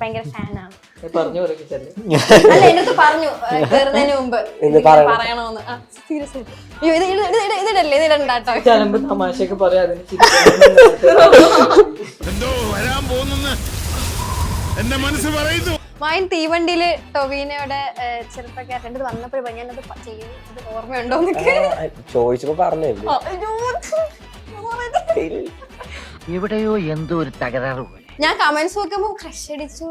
ഭയങ്കര ഫാനാണ്. അല്ല എന്നൊക്കെ പറഞ്ഞു കേറുന്നതിന് മുമ്പ് പറയണോന്ന്. സീരിയസ് ഇതിടല്ലേ ഇതിടണ്ടാട്ടോ. തമാശയൊക്കെ പറയാ മൈൻ തീവണ്ടിയില് ടൊവീനയുടെ ചെറുപ്പക്കാരൻ വന്നപ്പോ ഞാനത് ചെയ്യുന്നത് ഓർമ്മയുണ്ടോ? ചോദിച്ചപ്പോ പറഞ്ഞു എവിടെയോ എന്തോ ഒരു തകരാറ് പോലെ. ഞാൻ കമന്റ്സ് നോക്കുമ്പോ ക്രഷ് അടിച്ചു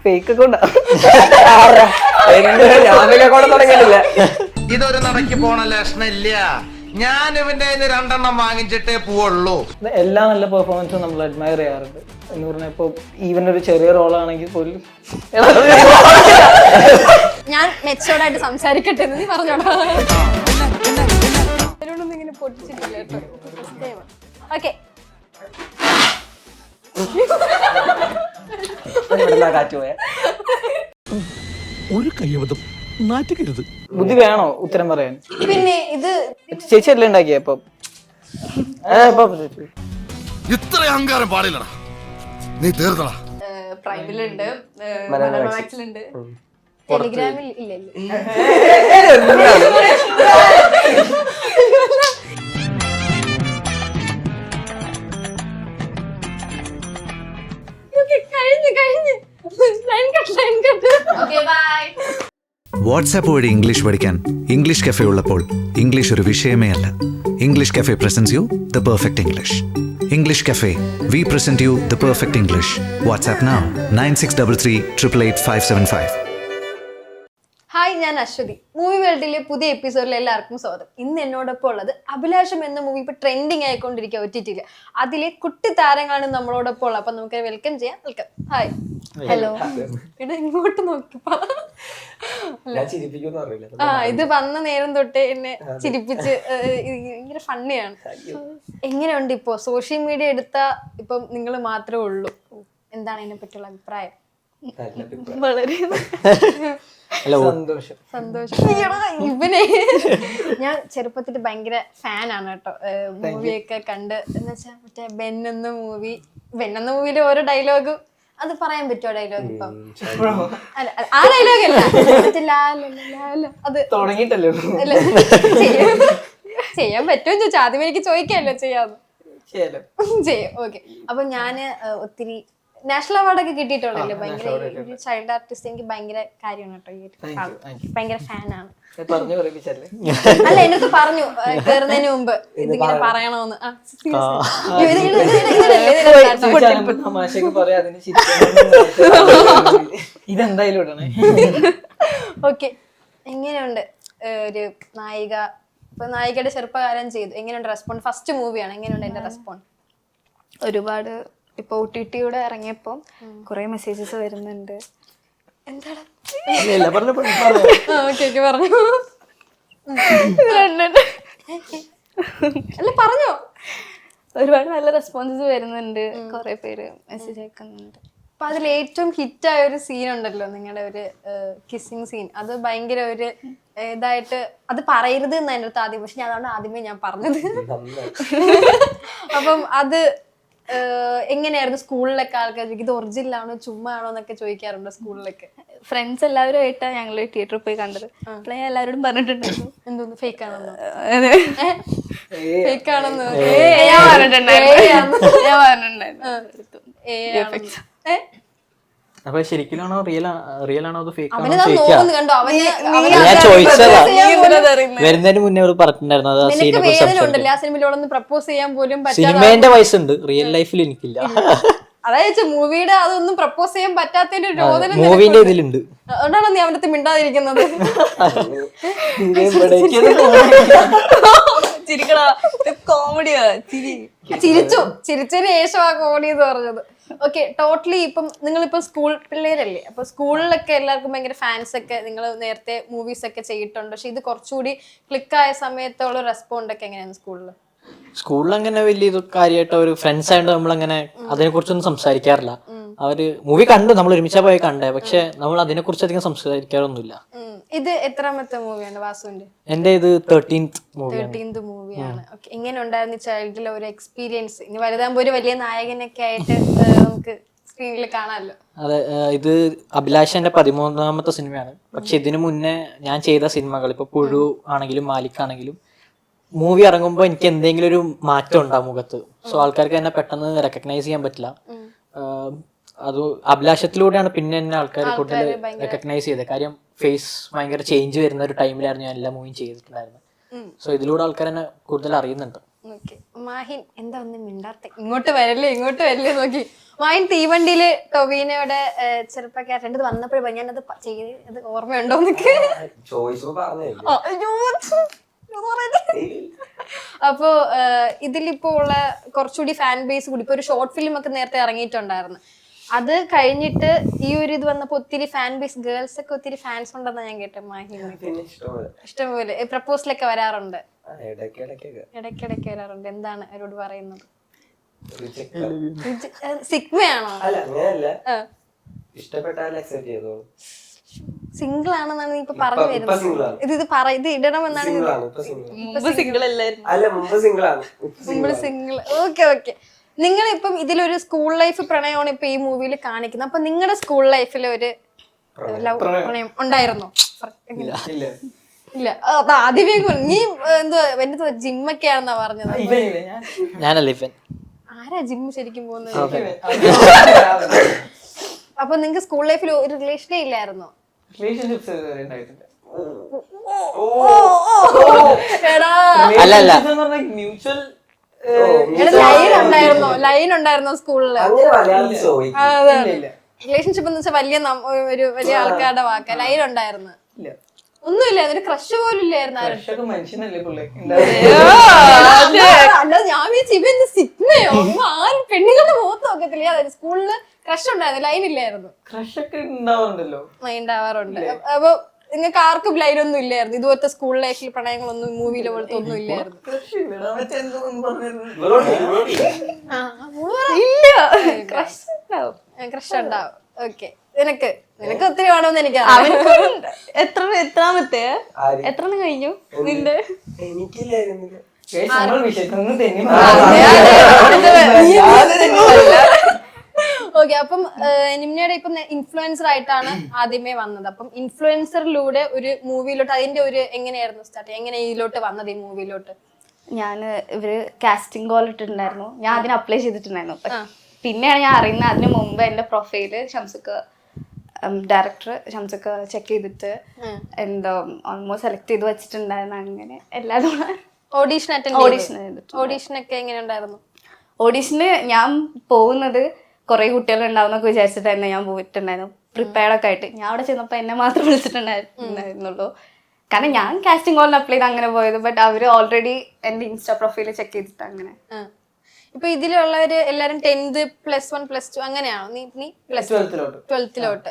ഫേക്ക് തുടങ്ങിയിട്ടില്ല. ഇതൊരു നടക്ക് പോണ ലക്ഷണില്ല. ഞാൻ ഇവന്റെ രണ്ടെണ്ണം വാങ്ങിച്ചിട്ടേ പോവുള്ളൂ. എല്ലാ നല്ല പെർഫോമൻസും നമ്മൾ അഡ്മയർ ചെയ്യാറുണ്ട് എന്ന് പറഞ്ഞാൽ ഇപ്പൊ ഈവൻ ഒരു ചെറിയ റോളാണെങ്കിൽ പോലും ഞാൻ മെച്ചോർഡായിട്ട് സംസാരിക്കട്ടെ നീ പറഞ്ഞോടാ. ഇങ്ങനെ പൊട്ടിച്ചിട്ടില്ല കേട്ടോ. ഓക്കെ ഒരു കയ്യബദ്ധം നാറ്റുകരുത്. ബുദ്ധി വേണോ ഉത്തരം പറയാൻ? പിന്നെ ഇത് ചേച്ചി അല്ലേ ഉണ്ടാക്കിയ ഇപ്പൊ ഇത്ര അഹങ്കാരം പാടില്ലടാ. നീ തീർത്തടാ. പ്രൈമിലുണ്ട്, മലയാളത്തിലുണ്ട്, ടെലിഗ്രാമിൽ ഇല്ല. വാട്സാപ്പ് വഴി ഇംഗ്ലീഷ് പഠിക്കാൻ ഇംഗ്ലീഷ് കഫേ ഉള്ളപ്പോൾ ഇംഗ്ലീഷ് ഒരു വിഷയമേ അല്ല. English cafe presents you the perfect English. English cafe, we present you the perfect English. WhatsApp now 9633 888 575. Hi, ഞാൻ അശ്വതി. മൂവി വേൾഡിലെ പുതിയ എപ്പിസോഡിൽ എല്ലാവർക്കും സ്വാഗതം. ഇന്ന് എന്നോടൊപ്പം ഉള്ളത് അഭിലാഷം എന്ന മൂവി ഇപ്പൊ ട്രെൻഡിങ് ആയിക്കൊണ്ടിരിക്കുക OTT-ല്. അതിലെ കുട്ടി താരങ്ങളാണ് നമ്മളോടൊപ്പം ഉള്ളത്. അപ്പൊ നമുക്ക് വെൽക്കം ചെയ്യാം. വെൽക്കം. ഹായ്. ഹലോ. ഇവിടെ ഇങ്ങോട്ട് നോക്കി ഇത് വന്ന നേരം തൊട്ട് എന്നെ ചിരിപ്പിച്ച് ഭയങ്കര ഫണ്ണിയാണ്. എങ്ങനെയുണ്ട് ഇപ്പോ സോഷ്യൽ മീഡിയ എടുത്ത ഇപ്പം നിങ്ങൾ മാത്രമേ ഉള്ളൂ? എന്താണ് അതിനെ പറ്റിയുള്ള അഭിപ്രായം? വളരെ സന്തോഷം. ഇവനെ ഞാൻ ചെറുപ്പത്തിൽ ഭയങ്കര ഫാനാണ് കേട്ടോ. മൂവിയൊക്കെ കണ്ട് എന്ന് വെച്ചാ മറ്റേ ബെൻ എന്ന മൂവിയിലെ ഓരോ ഡയലോഗും അത് പറയാൻ പറ്റുമോ? ഡയലോഗ് ഇപ്പം അല്ല ആ ഡയലോഗ് അല്ല, അത് തുടങ്ങിയിട്ടല്ലോ ചെയ്യാൻ പറ്റുമോ ചോദിച്ചാ ആദ്യം എനിക്ക് ചോദിക്കാമല്ലോ. ചെയ്യാന്ന് ചെയ്യാം. ഓക്കെ. അപ്പൊ ഞാന് ഒത്തിരി നാഷണൽ അവാർഡൊക്കെ കിട്ടിയിട്ടുള്ളല്ലേ. ഭയങ്കര ചൈൽഡ് ആർട്ടിസ്റ്റ്. എനിക്ക് ഭയങ്കര കാര്യമാണ് കേട്ടോ. ഭയങ്കര ഫാനാണ്. അല്ല എന്നൊക്കെ പറഞ്ഞു കേറുന്നതിന് മുമ്പ് ഇതിങ്ങനെ പറയണോന്ന്. തമാശയൊക്കെ പറയാ ഇതെന്തായാലും ഇടണേ. ഓക്കെ. എങ്ങനെയുണ്ട് ഒരു നായിക? ഇപ്പൊ നായികയുടെ ചെറുപ്പകാലം ചെയ്തു. എങ്ങനെയുണ്ട് റെസ്പോണ്ട്? ഫസ്റ്റ് മൂവിയാണ്. എങ്ങനെയുണ്ട് എന്റെ റെസ്പോണ്ട്? ഒരുപാട് ഇപ്പൊ OTT-യുടെ ഇറങ്ങിയപ്പോ കുറെ മെസ്സേജസ് വരുന്നുണ്ട്. എന്താണ് പറഞ്ഞു അല്ല പറഞ്ഞോ. ഒരുപാട് നല്ല റെസ്പോൺസസ് വരുന്നുണ്ട്. കുറെ പേര് മെസ്സേജ് അയക്കുന്നുണ്ട്. അപ്പൊ അതിൽ ഏറ്റവും ഹിറ്റായ ഒരു സീൻ ഉണ്ടല്ലോ, നിങ്ങളുടെ ഒരു കിസ്സിങ് സീൻ. അത് ഭയങ്കര ഒരു ഇതായിട്ട് അത് പറയരുത് എന്ന് എൻ്റെ അടുത്ത് ആദ്യം, പക്ഷെ ഞാൻ അതുകൊണ്ട് ആദ്യമേ ഞാൻ പറഞ്ഞത്. അപ്പം അത് എങ്ങനെയായിരുന്നു സ്കൂളിലൊക്കെ? ആൾക്കാർ ഇത് ഒറിജിനൽ ആണോ ചുമ്മാ ആണോ എന്നൊക്കെ ചോദിക്കാറുണ്ട് സ്കൂളിലൊക്കെ. ഫ്രണ്ട്സ് എല്ലാവരും ആയിട്ടാ ഞങ്ങള് തിയേറ്ററിൽ പോയി കണ്ടത്. അപ്പോൾ ഞാൻ എല്ലാവരോടും പറഞ്ഞിട്ടുണ്ടായിരുന്നു എന്തോന്ന് ഫേക്ക് ആണെന്ന്. അപ്പൊ ശരിക്കും റിയൽ ആണോ അത് ഫേക്ക് ആണോ ഞാൻ ചോദിച്ചതാ. വരുന്നതിന് മുന്നേ അവർ പറഞ്ഞിട്ടുണ്ടായിരുന്നു പ്രപ്പോസ് ചെയ്യാൻ പോലും സിനിമേന്റെ വയസ്സുണ്ട്, റിയൽ ലൈഫിൽ എനിക്കില്ല. അതായത് മൂവിയുടെ അതൊന്നും പ്രപ്പോസ് ചെയ്യാൻ പറ്റാത്തതിന്റെ ഒരു രോദനം മൂവിന്റെ ഇതിലുണ്ട്. അതുകൊണ്ടാണോ നീ അവനത്ത് മിണ്ടാതിരിക്കുന്നത്? ചിരിച്ചതിന് ശേഷം ആ കോമഡി എന്ന് പറഞ്ഞത്. ഓക്കെ. ടോട്ടലി ഇപ്പം നിങ്ങളിപ്പോ സ്കൂൾ പിള്ളേരല്ലേ, അപ്പൊ സ്കൂളിലൊക്കെ എല്ലാവർക്കും ഭയങ്കര ഫാൻസ് ഒക്കെ. നിങ്ങൾ നേരത്തെ മൂവീസ് ഒക്കെ ചെയ്തിട്ടുണ്ട്, പക്ഷെ ഇത് കുറച്ചുകൂടി ക്ലിക്കായ സമയത്തുള്ള റെസ്പോണ്ട് ഒക്കെ എങ്ങനെയാണ് സ്കൂളിൽ? സ്കൂളിൽ അങ്ങനെ വലിയ കാര്യമായിട്ട് ഒരു ഫ്രണ്ട്സ് ആയിട്ട് നമ്മളങ്ങനെ അതിനെ കുറിച്ചൊന്നും സംസാരിക്കാറില്ല. അവര് മൂവി കണ്ടു, നമ്മൾ ഒരുമിച്ചാ പോയി കണ്ടേ, പക്ഷെ നമ്മൾ അതിനെ കുറിച്ച് അധികം സംസാരിക്കാറൊന്നുമില്ല. ഇത് എത്രാമത്തെ മൂവിയാണ് വാസുവിന്റെ? എന്റെ ഇത് 13th മൂവിയാണ്. 13th മൂവിയാണ്. ഓക്കെ, എങ്ങനെ ഉണ്ടായിരുന്നു ചൈൽഡിലെ ഒരു എക്സ്പീരിയൻസ്? ഇനി വലുതാകുമ്പോ ഒരു വലിയ നായകനൊക്കെ ആയിട്ട് നമുക്ക് സ്ക്രീനിൽ കാണാമല്ലോ. അതെ, ഇത് അഭിലാഷ് എന്റെ 13ാമത്തെ സിനിമയാണ്. പക്ഷെ ഇതിനു മുന്നേ ഞാൻ ചെയ്ത സിനിമകൾ, ഇപ്പൊ പുഴു ആണെങ്കിലും മാലിക്കാണെങ്കിലും, മൂവി ഇറങ്ങുമ്പോൾ എനിക്ക് എന്തെങ്കിലും ഒരു മാറ്റം ഉണ്ടാവും മുഖത്ത്. സോ ആൾക്കാർക്ക് എന്നെ പെട്ടെന്ന് റെക്കഗ്നൈസ് ചെയ്യാൻ പറ്റില്ല. അത് അഭിലാഷത്തിലൂടെയാണ് പിന്നെ എന്നെ ആൾക്കാർ കൂടുതൽ റെക്കഗ്നൈസ് ചെയ്തത്. കാര്യം ഫേസ് ഭയങ്കര ചേഞ്ച് വരുന്ന ഒരു ടൈമിലായിരുന്നു ഞാൻ എല്ലാ മൂവിയും ചെയ്തിട്ടുണ്ടായിരുന്നത്. സോ ഇതിലൂടെ ആൾക്കാർ എന്നെ കൂടുതൽ അറിയുന്നുണ്ട്. മാഹിൻ എന്താ ഒന്നും മിണ്ടാത്ത? ഇങ്ങോട്ട് വരല്ലേ നോക്കി. മാഹിൻ തീവണ്ടിയില് ടൊവിനോയുടെ ചെറുപ്പക്കാരൻ ഇത് വന്നപ്പോഴേ ഞാനത് ചെയ്ത് ഓർമ്മയുണ്ടോ എന്നൊക്കെ ചോദിച്ചപ്പോ പറഞ്ഞേ. അപ്പോ ഇതിലിപ്പോ ഉള്ള കുറച്ചുകൂടി ഫാൻ ബേസ് കൂടി, ഇപ്പൊ ഒരു ഷോർട്ട് ഫിലിം ഒക്കെ നേരത്തെ ഇറങ്ങിയിട്ടുണ്ടായിരുന്നു. അത് കഴിഞ്ഞിട്ട് ഈ ഒരു ഇത് വന്നപ്പോ ഒത്തിരി ഫാൻ ബേസ്, ഗേൾസ് ഒക്കെ ഒത്തിരി ഫാൻസ് ഉണ്ടെന്നാ ഞാൻ കേട്ടെ. മാഹിന് ഇഷ്ടംപോലെ പ്രപ്പോസലൊക്കെ വരാറുണ്ട്, ഇടയ്ക്കിടയ്ക്ക് വരാറുണ്ട്. എന്താണ് അവരോട് പറയുന്നത്? സിഗ്മയാണോ? സിംഗിൾ ആണെന്നാണ് നീ ഇപ്പൊ പറഞ്ഞു വരുന്നത്. ഇത് ഇടണമെന്നാണ്. മുമ്പ് സിംഗിൾ. ഓക്കെ. നിങ്ങൾ ഇപ്പം ഇതിലൊരു സ്കൂൾ ലൈഫ് പ്രണയമാണ് ഇപ്പൊ ഈ മൂവിയിൽ കാണിക്കുന്നത്. അപ്പൊ നിങ്ങളുടെ സ്കൂൾ ലൈഫിൽ ഒരു ലവ് പ്രണയം ഉണ്ടായിരുന്നോ? ഇല്ല. ആദ്യമേ നീ എന്തുവാ ജിമ്മൊക്കെയാണെന്നാ പറഞ്ഞത്. ഞാനല്ല ഇവൻ. ആരാ ജിമ്മ് ശരിക്കും പോകുന്നത്? അപ്പൊ നിങ്ങക്ക് സ്കൂൾ ലൈഫിൽ ഒരു റിലേഷനേ ഇല്ലായിരുന്നോ? ലൈൻ ഉണ്ടായിരുന്നോ സ്കൂളില്? റിലേഷൻഷിപ്പ് എന്ന് വെച്ചാൽ വലിയ ആൾക്കാരുടെ വാക്ക. ലൈൻ ഉണ്ടായിരുന്നു? ഒന്നുമില്ല, ഒരു ക്രഷ് പോലും ഇല്ലായിരുന്നു. അല്ലാതെ ഞാൻ ഇവന്ന് സിഗ്മയോ ആരും പെണ്ണുങ്ങളുടെ മുഖത്ത് നോക്കത്തില്ല. സ്കൂളില് ക്രഷ് ഉണ്ടായിരുന്നു, ലൈൻ ഇല്ലായിരുന്നു. ഉണ്ടാവാറുണ്ട്. അപ്പൊ നിങ്ങൾക്ക് ആർക്കും ലൈൻ ഒന്നും ഇല്ലായിരുന്നു? ഇതുപോലത്തെ സ്കൂൾ ലൈഫിൽ പ്രണയങ്ങളൊന്നും മൂവിയിലെ പോലത്തെ ഒന്നും ഇല്ലായിരുന്നു? ക്രഷ് ഉണ്ടാവും. ഓക്കെ. നിനക്ക് ഒത്തിരി വേണമെന്ന് എനിക്കറിയാം. എത്രാമത്തെ എത്ര കഴിഞ്ഞു നിന്റെ? ഓക്കെ. അപ്പം നിമ്നയുടെ ഇപ്പൊ ഇൻഫ്ലുവൻസർ ആയിട്ടാണ് ആദ്യമേ വന്നത്. അപ്പം ഇൻഫ്ലുവൻസറിലൂടെ ഒരു മൂവിയിലോട്ട് അതിന്റെ ഒരു എങ്ങനെയായിരുന്നു സ്റ്റാർട്ട്? എങ്ങനെ ഇതിലോട്ട് വന്നത്, ഈ മൂവിയിലോട്ട്? ഇവര് കാസ്റ്റിംഗ് കോൾ ഇട്ടിട്ടുണ്ടായിരുന്നു. ഞാൻ അതിന് അപ്ലൈ ചെയ്തിട്ടുണ്ടായിരുന്നു. പിന്നെയാണ് ഞാൻ അറിയുന്നത്. അതിന് മുമ്പ് എന്റെ പ്രൊഫൈല് ഡയറക്ടർ ഷംസക്ക ചെക്ക് ചെയ്തിട്ട് എന്തോ ഓൾമോസ്റ്റ് സെലക്ട് ചെയ്ത് വെച്ചിട്ടുണ്ടായിരുന്നു. അങ്ങനെ എല്ലാവരും ഓഡീഷനൊക്കെ എങ്ങനെ ഉണ്ടായിരുന്നു? ഓഡീഷന് ഞാൻ പോകുന്നത് കുറെ കുട്ടികൾ ഉണ്ടാവുന്നൊക്കെ വിചാരിച്ചിട്ടായിരുന്നു ഞാൻ പോയിട്ടുണ്ടായിരുന്നു, പ്രിപ്പയർഡൊക്കെ ആയിട്ട്. ഞാൻ അവിടെ ചെന്നപ്പോൾ എന്നെ മാത്രം വിളിച്ചിട്ടുണ്ടായിരുന്നുള്ളൂ. കാരണം ഞാൻ കാസ്റ്റിംഗ് കോളിന് അപ്ലൈ ചെയ്ത് അങ്ങനെ പോയത്. ബട്ട് അവര് ഓൾറെഡി എന്റെ ഇൻസ്റ്റാ പ്രൊഫൈല് ചെക്ക് ചെയ്തിട്ട് അങ്ങനെ. ഇപ്പൊ ഇതിലുള്ളവര് എല്ലാരും 10th +1 +2 അങ്ങനെയാണോ? നീ +12th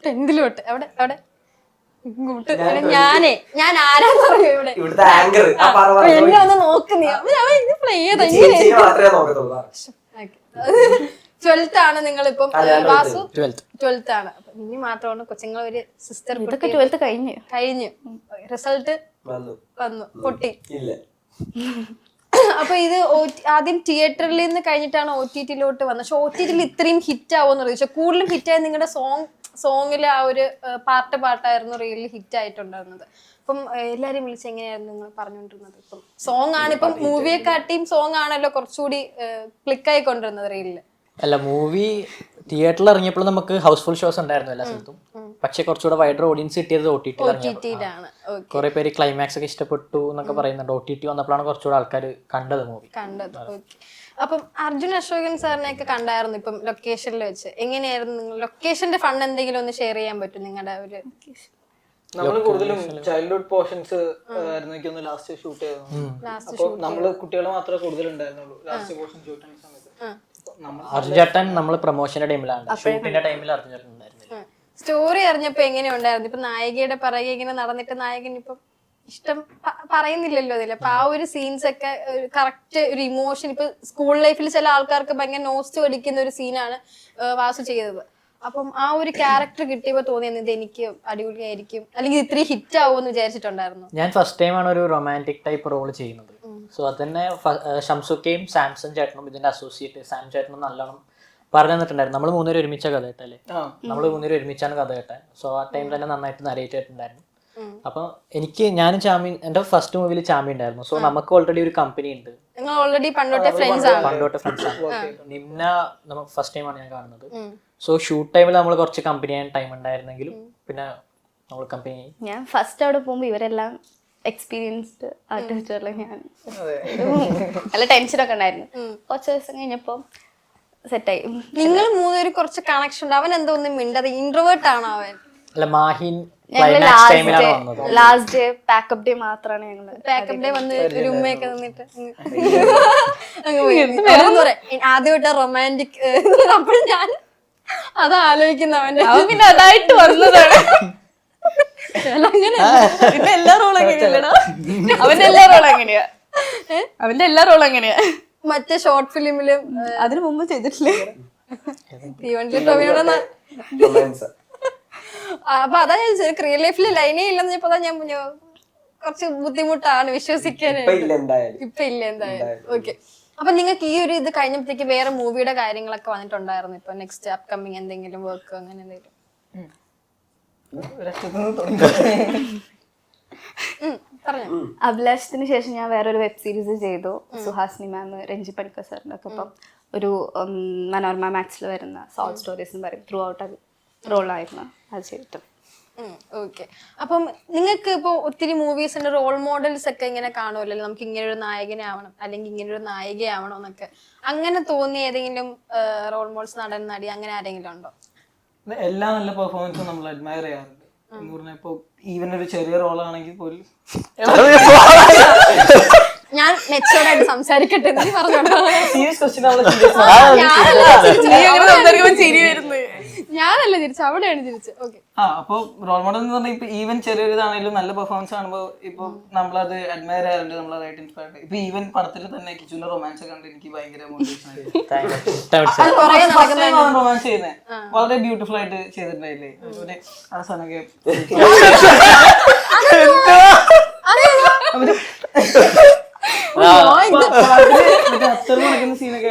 10th അവിടെ ഞാൻ ആരാന്ന് പറയൂ ഇവിടെ? എന്നെ ഒന്ന് നോക്കുന്നേ. 12th ആണ് നിങ്ങളിപ്പം. വാസു 12th ആണ്. ഇനി മാത്രമാണ് കൊച്ചുങ്ങൾ ഒരു സിസ്റ്റർ. 12th കഴിഞ്ഞു. റിസൾട്ട് വന്നു, പൊട്ടി. അപ്പൊ ഇത് ആദ്യം തിയേറ്ററിൽ നിന്ന് കഴിഞ്ഞിട്ടാണ് OTT-ലോട്ട് വന്നത്. പക്ഷെ OTT-ൽ ഇത്രയും ഹിറ്റ് ആവുമെന്ന് ചോദിച്ചാൽ കൂടുതലും ഹിറ്റായി നിങ്ങളുടെ സോങ്ങിലെ ആ ഒരു പാട്ടായിരുന്നു റിയലി ഹിറ്റ് ആയിട്ടുണ്ടായിരുന്നത്. അപ്പം എല്ലാരും വിളിച്ച് എങ്ങനെയായിരുന്നു നിങ്ങൾ പറഞ്ഞുകൊണ്ടിരുന്നത്? ഇപ്പം സോങ് ആണ്, ഇപ്പം മൂവിയെക്കാട്ടിയും സോങ് ആണല്ലോ കുറച്ചുകൂടി ക്ലിക്ക് ആയിക്കൊണ്ടിരുന്നത് റീലില്. അല്ല, മൂവി തിയേറ്ററിൽ ഇറങ്ങിയപ്പോൾ നമുക്ക് ഹൗസ്ഫുൾ ഷോസ് ഉണ്ടായിരുന്നു എല്ലാ സ്ഥലത്തും. പക്ഷെ കുറച്ചുകൂടെ വൈഡർ ഓഡിയൻസ് കിട്ടിയത് OTT-ലാണ്. കുറെ പേര് ക്ലൈമാക്സ് ഒക്കെ ഇഷ്ടപ്പെട്ടു എന്നൊക്കെ പറയുന്നുണ്ട്. OTT വന്നപ്പോഴാണ് കുറച്ചുകൂടെ ആൾക്കാർ കണ്ടത് മൂവി. അപ്പം അർജുൻ അശോകൻ സാറിനെ ഒക്കെ കണ്ടായിരുന്നു ഇപ്പം ലൊക്കേഷനിൽ വെച്ച്. എങ്ങനെയായിരുന്നു നിങ്ങൾ ലൊക്കേഷന്റെ ഫണ്ട് എന്തെങ്കിലും ഒന്ന് ഷെയർ ചെയ്യാൻ പറ്റും നിങ്ങളുടെ ഒരു? നമ്മൾ കൂടുതലും ചൈൽഡ്ഹുഡ് പോർഷൻസ് ആയിരുന്നു ലാസ്റ്റ് ഷൂട്ട് ചെയ്തത്. അപ്പോൾ നമ്മള് കുട്ടികൾ മാത്രമേ കൂടുതലുണ്ടായിരുന്നുള്ളൂ ലാസ്റ്റ് പോർഷൻ ഷൂട്ട് ചെയ്യുന്ന സമയത്ത്. അർജുൻ ചേട്ടൻ നമ്മൾ പ്രൊമോഷന്റെ ടൈമിലാണ്, ഷൂട്ടിന്റെ ടൈമിൽ അർജുൻ ചേട്ടൻ ഉണ്ടായിരുന്നില്ല. സ്റ്റോറി അറിഞ്ഞപ്പോ എങ്ങനെയുണ്ടായിരുന്നു? ഇപ്പൊ നായികയുടെ പിറകെ ഇങ്ങനെ നടന്നിട്ട് നായകൻ ഇപ്പം ഇഷ്ടം പറയുന്നില്ലല്ലോ അതിൽ. അപ്പൊ ആ ഒരു സീൻസ് ഒക്കെ കറക്റ്റ് ഒരു ഇമോഷൻ. ഇപ്പൊ സ്കൂൾ ലൈഫിൽ ചില ആൾക്കാർക്ക് ഭയങ്കര നോസ്റ്റ് പഠിക്കുന്ന ഒരു സീനാണ് വാസു ചെയ്തത്. അപ്പം ആ ഒരു ക്യാരക്ടർ കിട്ടിയപ്പോ തോന്നിയത് ഇത് എനിക്ക് അടിപൊളിയായിരിക്കും, അല്ലെങ്കിൽ ഇത്രയും ഹിറ്റ് ആവുമെന്ന് വിചാരിച്ചിട്ടുണ്ടായിരുന്നു. ഞാൻ ഫസ്റ്റ് ടൈമാണ് ഒരു റൊമാൻറ്റിക് ടൈപ്പ് റോൾ ചെയ്യുന്നത്. സോ അതന്നെ ഷംസുക്കയും സാംസൺ ചേട്ടനും ഇതിന്റെ അസോസിയേറ്റ് സാം ചേട്ടനും നല്ലോണം പറഞ്ഞു തന്നിട്ടുണ്ടായിരുന്നു. നമ്മൾ മൂന്നുപേരും ഒരുമിച്ച കഥ കേട്ടല്ലേ, നമ്മൾ മൂന്നുപേരും ഒരുമിച്ചാണ് കഥ കേട്ടത്. സോ ആ ടൈം തന്നെ നന്നായിട്ട് നരേറ്റ് ചെയ്തിട്ടുണ്ടായിരുന്നു. അപ്പൊ ഞാനും ചാമി, എന്റെ ഫസ്റ്റ് മൂവിയിൽ ചാമി ഉണ്ടായിരുന്നു. സോ നമുക്ക് ഓൾറെഡി ഒരു കമ്പനി ഉണ്ട്, നിങ്ങൾ ഓൾറെഡി പണ്ടോട്ടെ ഫ്രണ്ട്സ് ആണ്. നിന്ന നമ്മൾ ഫസ്റ്റ് ടൈമാണ് ഞാൻ കാണുന്നത്. സോ ഷൂട്ട് ടൈമിൽ നമ്മൾ കുറച്ച് കമ്പനി ചെയ്യാൻ ടൈം ഉണ്ടായിരുന്നെങ്കിലും പിന്നെ നമ്മൾ കമ്പനി. ഞാൻ ഫസ്റ്റ് അവിടെ പോകുമ്പോ ഇവരെല്ലാം എക്സ്പീരിയൻസ്ഡ് ആർട്ടിസ്റ്റുകൾ. ഞാൻ നല്ല ടെൻഷനൊക്കെ ഉണ്ടായിരുന്നു. കുറച്ച് ദിവസം കഴിഞ്ഞപ്പോ സെറ്റായി. നിങ്ങൾ മൂന്നുപേരും കുറച്ച് കണക്ഷൻ ഉണ്ട്. അവൻ എന്തോന്നും മിണ്ടത്, ഇൻട്രോവേർട്ട് ആണ് അവൻ. അല്ല Mahin last day pack up day മാത്രമാണ് ഞങ്ങള്. പാക്കപ്പ് ഡേ വന്ന് ഒരു ഉമ്മയൊക്കെ നിന്നിട്ട് ആദ്യമായിട്ട് റൊമാൻറ്റിക്. അപ്പോൾ ഞാൻ അത് ആലോചിക്കുന്നവൻ പിന്നെ അതായിട്ട് വന്നതാണ്. പിന്നെ എല്ലാ റോളും എങ്ങനെയല്ലടാ, അവന്റെ എല്ലാ റോളും അങ്ങനെയാ, അവന്റെ എല്ലാ റോളും അങ്ങനെയാ. മറ്റേ ഷോർട്ട് ഫിലിമിലും അതിനു മുമ്പ് ചെയ്തിട്ടില്ലേ തീവണ്ടി ടോമിനോട്. അപ്പൊ അതാ ഞാൻ റിയൽ ലൈഫിൽ ലൈനേ ഇല്ലെന്ന് പറഞ്ഞപ്പോ ഞാൻ കുറച്ച് ബുദ്ധിമുട്ടാണ് വിശ്വസിക്കാൻ. ഇപ്പൊ ഇല്ല എന്തായാലും. ഓക്കെ. അപ്പൊ നിങ്ങൾക്ക് ഈ ഒരു ഇത് കഴിഞ്ഞപ്പോഴത്തേക്ക് വേറെ മൂവിയുടെ കാര്യങ്ങളൊക്കെ വന്നിട്ടുണ്ടായിരുന്നു? ഇപ്പൊ നെക്സ്റ്റ് അപ്കമിങ് എന്തെങ്കിലും വർക്ക് അങ്ങനെ എന്തെങ്കിലും? അഭിലാഷത്തിന് ശേഷം ഞാൻ വേറൊരു വെബ് സീരീസ് ചെയ്തു. സുഹാസിനി മാം, രഞ്ജി പണിക്കർ സാറിന്റെ ഒക്കെ ഒപ്പം ഒരു മനോരമ മാക്സിൽ വരുന്ന സോൾട്ട് സ്റ്റോറീസ് എന്ന് പറയും. ത്രൂ ഔട്ട് റോളായിരുന്നു അത് ചെയ്തിട്ട്. ഓക്കെ. അപ്പം നിങ്ങൾക്ക് ഇപ്പൊ ഒത്തിരി മൂവീസിന്റെ റോൾ മോഡൽസ് ഒക്കെ ഇങ്ങനെ കാണുമല്ലോ, നമുക്ക് ഇങ്ങനെ ഒരു നായകനെ ആവണം അല്ലെങ്കിൽ ഇങ്ങനെ ഒരു നായികയാവണം എന്നൊക്കെ. അങ്ങനെ തോന്നിയ ഏതെങ്കിലും റോൾ മോഡൽസ്, നടൻ, നടി, അങ്ങനെ ആരെങ്കിലും ഉണ്ടോ? എല്ലാ നല്ല പെർഫോമൻസും നമ്മൾ അഡ്മയർ ചെയ്യാറുണ്ട്. എന്ന് പറഞ്ഞാൽ ഇപ്പൊ ഈവൻ ഒരു ചെറിയ റോളാണെങ്കിൽ പോലും ഞാൻ മെച്ചോർഡായിട്ട് സംസാരിക്കട്ടെ എന്ന് പറഞ്ഞോട്ടോ. ഞാനല്ല തിരിച്ചു, അവിടെയാണ് തിരിച്ചു. ഓക്കെ. അപ്പൊ റോൾ മോഡൽ എന്ന് പറഞ്ഞാൽ ഇപ്പൊ ഈവൻ ചെറിയൊരിതാണെങ്കിലും നല്ല പെർഫോമൻസ് കാണുമ്പോൾ ഇപ്പൊ നമ്മളത് അഡ്മയർ ചെയ്യാറുണ്ട്, നമ്മളതായിട്ട് ഇൻസ്പയർഡ്. ഇപ്പൊ ഈവൻ പടത്തിൽ തന്നെ കിച്ചുവിന്റെ റൊമാൻസ് കണ്ട് എനിക്ക് ഭയങ്കര മോട്ടിവേഷൻ ആയിരുന്നു. റൊമാൻസ് ചെയ്യുന്നത് വളരെ ബ്യൂട്ടിഫുൾ ആയിട്ട് ചെയ്തിട്ടുണ്ടായില്ലേ ആ സാധനമൊക്കെ. സീനൊക്കെ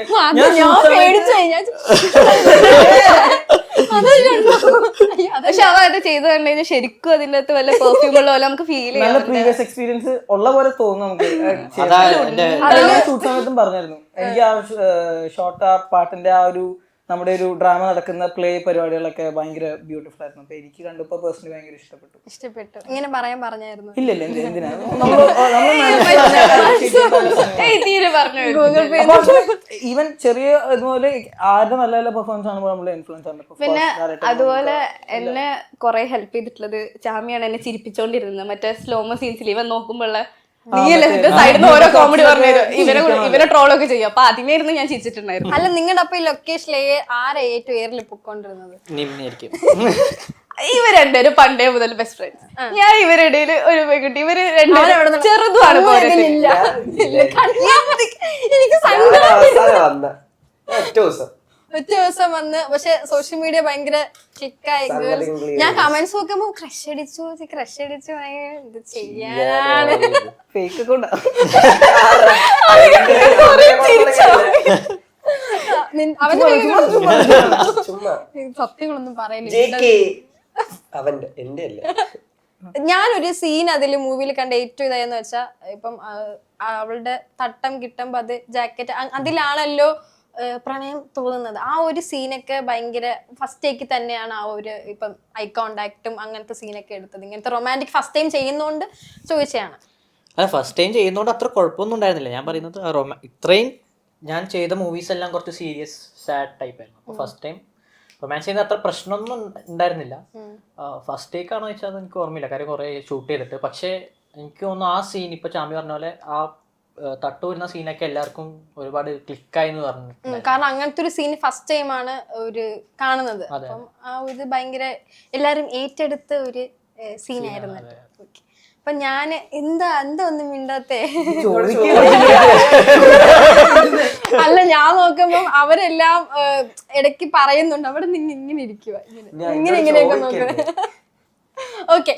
പക്ഷെ അവ അത് ചെയ്ത് കണ്ടു കഴിഞ്ഞാൽ ശരിക്കും അതിന്റെ അകത്ത് വല്ല പെർഫ്യൂം ഉള്ള പോലെ നമുക്ക് ഫീൽ ചെയ്യാം. നല്ല പ്രീവിയസ് എക്സ്പീരിയൻസ് ഉള്ള പോലെ തോന്നും നമുക്ക്. ഷൂട്ട് സമയത്തും പറഞ്ഞായിരുന്നു എനിക്ക് ആ ഷോർട്ട് ആ പാട്ടിന്റെ ആ ഒരു നമ്മുടെ ഒരു ഡ്രാമ നടക്കുന്ന പ്ലേ പരിപാടികളൊക്കെ ഭയങ്കര ബ്യൂട്ടിഫുൾ ആയിരുന്നു. അപ്പൊ എനിക്ക് കണ്ടപ്പോ പേഴ്സണലി ഭയങ്കര ഇഷ്ടപ്പെട്ടു. ഇങ്ങനെ പറഞ്ഞായിരുന്നു. ഇല്ലല്ല എന്തിനാ ഈവൻ ചെറിയ ഇതുപോലെ ആരുടെ നല്ല നല്ല പെർഫോമൻസ് ആണ് നമ്മളെ ഇൻഫ്ലുവൻസ് ആണ്. പിന്നെ അതുപോലെ എന്നെ കുറെ ഹെൽപ്പ് ചെയ്തിട്ടുള്ളത് ചാമിയാണ്. എന്നെ ചിരിപ്പിച്ചോണ്ടിരുന്നത് മറ്റേ സ്ലോമോ സീൻസിൽ ഇവൻ നോക്കുമ്പോഴുള്ള സൈഡിൽ ഓരോ കോമഡി പറഞ്ഞു ഇവരെ ട്രോളൊക്കെ ചെയ്യും. അപ്പൊ അതിനെ ഇരുന്ന് ഞാൻ ചിരിച്ചിട്ടുണ്ടായിരുന്നു. അല്ല, നിങ്ങളുടെ അപ്പൊ ഈ ലൊക്കേഷനിൽ ആരാ ഏറ്റവും ഏറിൽ പൊക്കോണ്ടിരുന്നത്? ഇവർ രണ്ടുപേരും പണ്ടേ മുതൽ ബെസ്റ്റ് ഫ്രണ്ട്സ്. ഞാൻ ഇവരുടെ ഇടയിൽ ഒരു പെൺകുട്ടി, ഇവര് രണ്ടുപേരും ചെറുതുമാണ്. ഒറ്റ ദിവസം വന്ന്, പക്ഷെ സോഷ്യൽ മീഡിയ ഭയങ്കര ക്ലിക്കായി. ഞാൻ കമന്റ്സ് നോക്കുമ്പോ ക്രഷ് അടിച്ചു ഇത് ചെയ്യാനാണ് ഫേക്ക് ഒക്കെ സത്യങ്ങളൊന്നും പറയില്ല. ഞാനൊരു സീൻ അതില് മൂവിയിൽ കണ്ട ഏറ്റവും ഇതായെന്ന് വെച്ചാ, ഇപ്പം അവളുടെ തട്ടം കിട്ടുമ്പോ അത് ജാക്കറ്റ് അതിലാണല്ലോ പ്രണയം തോന്നുന്നത്. ആ ഒരു സീനൊക്കെ ഭയങ്കര ഫസ്റ്റ് ടേക്ക് തന്നെയാണ്. ആ ഒരു ഇപ്പം ഐ കോണ്ടാക്റ്റും അങ്ങനത്തെ സീനൊക്കെ എടുത്തത്. ഇങ്ങനത്തെ റൊമാൻറ്റിക് ഫസ്റ്റ് ടൈം ചെയ്യുന്നോണ്ട് ചോദിച്ചതാണ്. അല്ല, ഫസ്റ്റ് ടൈം ചെയ്യുന്നോണ്ട് അത്ര കുഴപ്പമൊന്നും ഉണ്ടായിരുന്നില്ല. ഞാൻ പറയുന്നത് ഇത്രയും ഞാൻ ചെയ്ത മൂവീസ് എല്ലാം കുറച്ച് സീരിയസ് സാഡ് ടൈപ്പ് ആയിരുന്നു. അപ്പോൾ ഫസ്റ്റ് ടൈം റൊമാൻസ് ചെയ്യുന്ന അത്ര പ്രശ്നമൊന്നും ഉണ്ടായിരുന്നില്ല. ഫസ്റ്റ് ടേക്ക് ആണോ വെച്ചാൽ എനിക്ക് ഓർമ്മയില്ല, കാര്യം കുറേ ഷൂട്ട് ചെയ്തിട്ട്. പക്ഷേ എനിക്ക് തോന്നുന്നു ആ സീൻ ഇപ്പൊ ചാമി പറഞ്ഞ പോലെ ആ തട്ടു വരുന്ന സീനൊക്കെ എല്ലാവർക്കും ഒരുപാട് ക്ലിക്കായി എന്ന് പറഞ്ഞു. കാരണം അങ്ങനത്തെ ഒരു സീൻ ഫസ്റ്റ് ടൈം ആണ് ഒരു കാണുന്നത്. അപ്പം ആ ഇത് ഭയങ്കര എല്ലാരും ഏറ്റെടുത്ത ഒരു സീനായിരുന്നു. അപ്പൊ ഞാന് എന്താ ഒന്നും മിണ്ടാത്തേ? അല്ല, ഞാൻ നോക്കുമ്പോ അവരെല്ലാം ഇടയ്ക്ക് പറയുന്നുണ്ട്, അവിടെ നിന്ന് ഇങ്ങനെ ഇരിക്കുക, ഇങ്ങനെയൊക്കെ നോക്കുക. ഓക്കെ,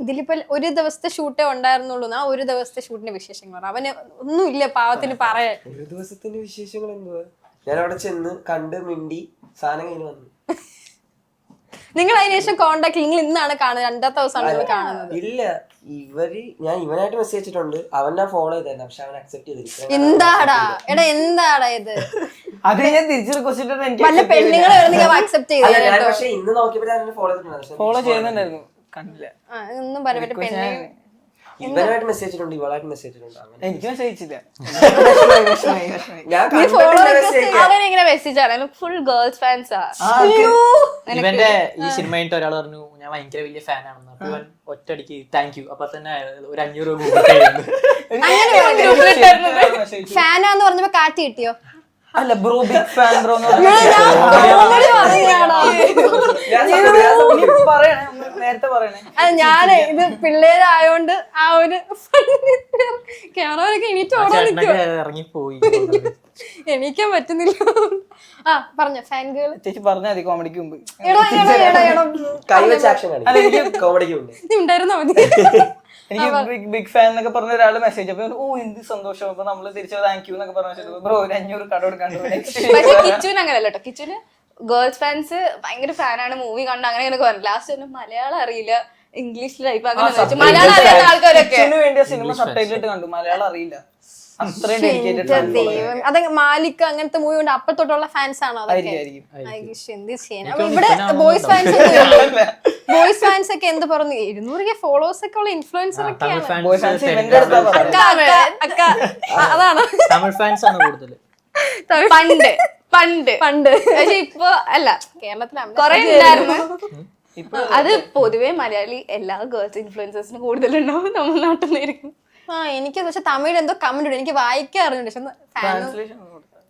ഇതിലിപ്പോ ഒരു ദിവസത്തെ ഷൂട്ടേ ഉണ്ടായിരുന്നുള്ളൂ. ആ ഒരു ദിവസത്തെ ഷൂട്ടിന്റെ വിശേഷങ്ങൾ അവന് ഒന്നുമില്ല പാവത്തിന് പറയാൻ. ഒരു ദിവസത്തിന്റെ വിശേഷങ്ങൾ എന്തുവാ? ഞാൻ അവിടെ ചെന്ന് കണ്ട് മിണ്ടി സാധനം കഴിഞ്ഞ് വന്നു. നിങ്ങൾ അതിനുശേഷം കോണ്ടാക്ട് നിങ്ങൾ ഇന്നാണ് കാണുന്നത്, രണ്ടാമത്തെ ദിവസമാണ് നിങ്ങൾ കാണുന്നത്? ഇല്ല, ഞാൻ ഇവനായിട്ട് മെസ്സേജ് അയച്ചിട്ടുണ്ട്, അവൻ ഫോളോ ചെയ്തായിരുന്നു, പക്ഷെ അവൻ അക്സെപ്റ്റ് ചെയ്തിരിക്കും. എന്താടാ ഇത്? അത് ഞാൻ തിരിച്ചു റിക്വസ്റ്റ് ചെയ്തിട്ട് എനിക്ക് വല്ല പെണ്ണുങ്ങൾ അക്സെപ്റ്റ് ചെയ്തു. പക്ഷെ ഇന്ന് നോക്കിയപ്പോ ഫോളോ ചെയ്യുന്നുണ്ടായിരുന്നു, കണ്ടില്ല. ഒന്നും പറയാൻ പറ്റും. പെണ്ണുങ്ങൾ ഇവനായിട്ട് മെസ്സേജ് ചെയ്തിട്ടുണ്ട്, ഇവളായിട്ട് മെസ്സേജ് ചെയ്തിട്ടുണ്ട്. എനിക്ക് മെസ്സേജ് അയച്ചില്ല. ഞാൻ അവനെങ്ങനെ മെസ്സേജ് ആണ്? ഫുൾ ഗേൾസ് ഫാൻസാ. ഇവന്റെ ഈ സിനിമ കഴിഞ്ഞിട്ട് ഒരാൾ പറഞ്ഞു ഞാൻ ഭയങ്കര വലിയ ഫാൻ ആണെന്ന്. അപ്പൊ ഇവൻ ഒറ്റയടിക്ക് താങ്ക് യു, അപ്പൊ തന്നെ ഒരു 500 രൂപ ഫാനാന്ന് പറഞ്ഞപ്പോ കാറ്റ് കിട്ടിയോ? അല്ല ബ്രോ, ബിഗ് ഫാൻ ബ്രോ. നേരത്തെ പറയണേ. അത് ഞാന് ഇത് പിള്ളേരായോണ്ട് ആ ഒരു ക്യാമറയൊക്കെ എണീറ്റ് ഓടാൻ നിൽക്കും, ഇറങ്ങിപ്പോയി. എണീക്കാൻ പറ്റുന്നില്ല. ആ പറഞ്ഞോ, ഫാൻ ഗേൾ ചേച്ചി പറഞ്ഞാൽ മതി കോമഡിക്ക് മുമ്പ്. കൈവച്ച ആക്ഷൻ കോമഡിക്ക് മുമ്പ് നീ ഉണ്ടായിരുന്നോ മതി. എനിക്ക് ബിഗ് ഫാൻ എന്നൊക്കെ പറഞ്ഞ ഒരാൾ മെസ്സേജ്, അപ്പൊ ഓ എന്ത് സന്തോഷം. അപ്പൊ നമ്മള് തിരിച്ചു താങ്ക് യു എന്നൊക്കെ പറഞ്ഞ ബ്രോ ഒരു 500 കട കൊടുക്കാണ്ട്. പക്ഷെ കിച്ചുവിന് അങ്ങനെയല്ല കേട്ടോ. കിച്ചുവിന് ഗേൾസ് ഫാൻസ് ഭയങ്കര ഫാനാണ്, മൂവി കണ്ട് അങ്ങനെ പറഞ്ഞു. ലാസ്റ്റ് ഒന്നും മലയാളം അറിയില്ല, ഇംഗ്ലീഷ് ടൈപ്പ് അങ്ങനെ മലയാളം അറിയാത്ത ആൾക്കാരൊക്കെ വേണ്ടിയ സിനിമ സബ്ടൈറ്റിൽ ഇട്ട് കണ്ടു, മലയാളം അറിയില്ല. അത്രയും ഡെഡിക്കേറ്റഡ്. അത് മാലിക് അങ്ങനത്തെ മൂവി കൊണ്ട് അപ്പത്തൊട്ടുള്ള ഫാൻസ് ആണോ അതൊക്കെ? എന്ത് ചെയ്യാൻ. അപ്പൊ ഇവിടെ ബോയ്സ് ഫാൻസ് ഒക്കെ എന്ത് പറഞ്ഞു? 200 ഫോളോവേഴ്സ് ഒക്കെ ഉള്ള ഇൻഫ്ലുവൻസർ ഒക്കെയാണ്. അതാണ് തമിഴ് ഫാൻസ് ആണ് കൂടുതൽ. പണ്ട് പക്ഷെ ഇപ്പൊ അല്ല, കേരളത്തിലാണ് കൊറേ ഉണ്ടായിരുന്നു. അത് പൊതുവെ മലയാളി എല്ലാ ഗേൾസ് ഇൻഫ്ലുവൻസേഴ്സിന് കൂടുതലുണ്ടാവും തമിഴ്നാട്ടിൽ നിന്നായിരിക്കും. എനിക്ക് പക്ഷെ തമിഴ് എന്തോ കമന്റ് ഉണ്ട്, എനിക്ക് വായിക്കാൻ അറിഞ്ഞിട്ട്. പക്ഷെ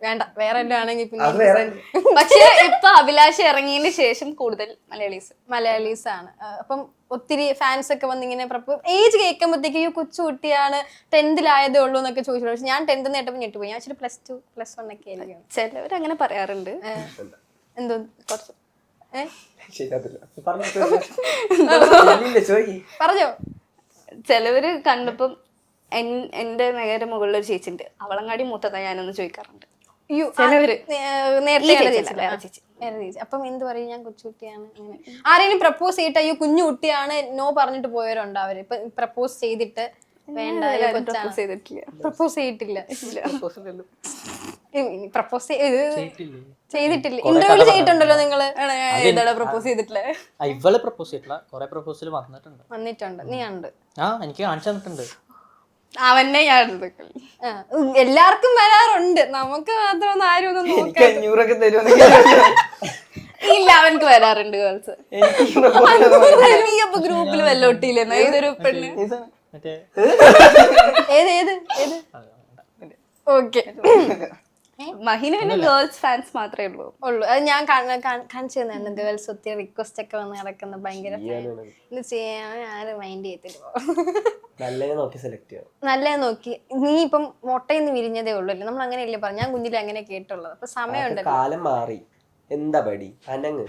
വേണ്ട, വേറെ എല്ലാം ആണെങ്കിൽ പിന്നെ. പക്ഷെ ഇപ്പൊ അഭിലാഷ് ഇറങ്ങിയതിന് ശേഷം കൂടുതൽ മലയാളീസ് ആണ്. അപ്പം ഒത്തിരി ഫാൻസ് ഒക്കെ വന്ന് ഇങ്ങനെ ഏജ് കേൾക്കുമ്പോഴത്തേക്ക് ഈ കൊച്ചുകുട്ടിയാണ് 10th ഉള്ളൂ എന്നൊക്കെ ചോദിച്ചു. പക്ഷെ ഞാൻ 10th നേട്ടപ്പോൾ ഞെട്ടുപോയി. ഞാൻ +2 +1 ഒക്കെ ആയിരിക്കും. ചിലവർ അങ്ങനെ പറയാറുണ്ട്. എന്തോ കുറച്ച് പറഞ്ഞോ. ചിലവര് കണ്ടപ്പം എന്റെ നേരെ മുകളിൽ ഒരു ചേച്ചിണ്ട്, അവളങ്ങാടി മൂത്തതാ ഞാനൊന്ന് ചോദിക്കാറുണ്ട്. അപ്പം എന്ത് പറയും, ഞാൻ കൊച്ചുകുട്ടിയാണ് അങ്ങനെ. ആരെങ്കിലും പ്രപ്പോസ് ചെയ്തിട്ട് അയ്യോ കുഞ്ഞു കുട്ടിയാണ് നോ പറഞ്ഞിട്ട് പോയവരുണ്ടോ? അവര് ഇപ്പൊ പ്രപ്പോസ് ചെയ്തിട്ട് വേണ്ട പ്രപ്പോസ് ചെയ്തിട്ടില്ല, പ്രപ്പോസ് ചെയ്തിട്ടില്ല. ഇന്റർവ്യൂ ചെയ്തിട്ടുണ്ടല്ലോ നിങ്ങള്? പ്രപ്പോസ് ചെയ്തിട്ടില്ല. ഇവള് പ്രപ്പോസ് ചെയ്തിട്ടില്ല, കൊറേ പ്രപ്പോസൽ വന്നിട്ടുണ്ട്. നീ ഉണ്ട്? എനിക്ക് കാണിച്ചു തന്നിട്ടുണ്ട്. അവനെ ഞാൻ എല്ലാവർക്കും വരാറുണ്ട്, നമുക്ക് മാത്രം ആരും ഒന്നും ഇല്ല. അവനക്ക് വരാറുണ്ട് ഗേൾസ്. അപ്പൊ ഗ്രൂപ്പിൽ വെല്ലോട്ടിയില്ലെന്നോ ഏതൊരു പെണ്ണ്? ഏത് ഓക്കെ. മഹിന പിന്നെ ഗേൾസ് ഫാൻസ് മാത്രമേ ഉള്ളൂ. അത് ഞാൻ കാണിച്ചു തന്നായിരുന്നു. ഗേൾസ് ഒത്തിരി റിക്വസ്റ്റ് ഒക്കെ വന്ന് നടക്കുന്ന ഭയങ്കര ഇത് ചെയ്യാൻ ആരും മൈൻഡ് ചെയ്യത്തില്ല. നല്ലത് നോക്കി. നീ ഇപ്പം മുട്ടയിന്ന് വിരിഞ്ഞതേ ഉള്ളൂ, നമ്മൾ അങ്ങനെയല്ലേ പറഞ്ഞു. ഞാൻ കുഞ്ഞിലെ അങ്ങനെ കേട്ടുള്ളത്. അപ്പൊ സമയമുണ്ട്, കാലം മാറി. എന്താ പടി അനങ്ങ്.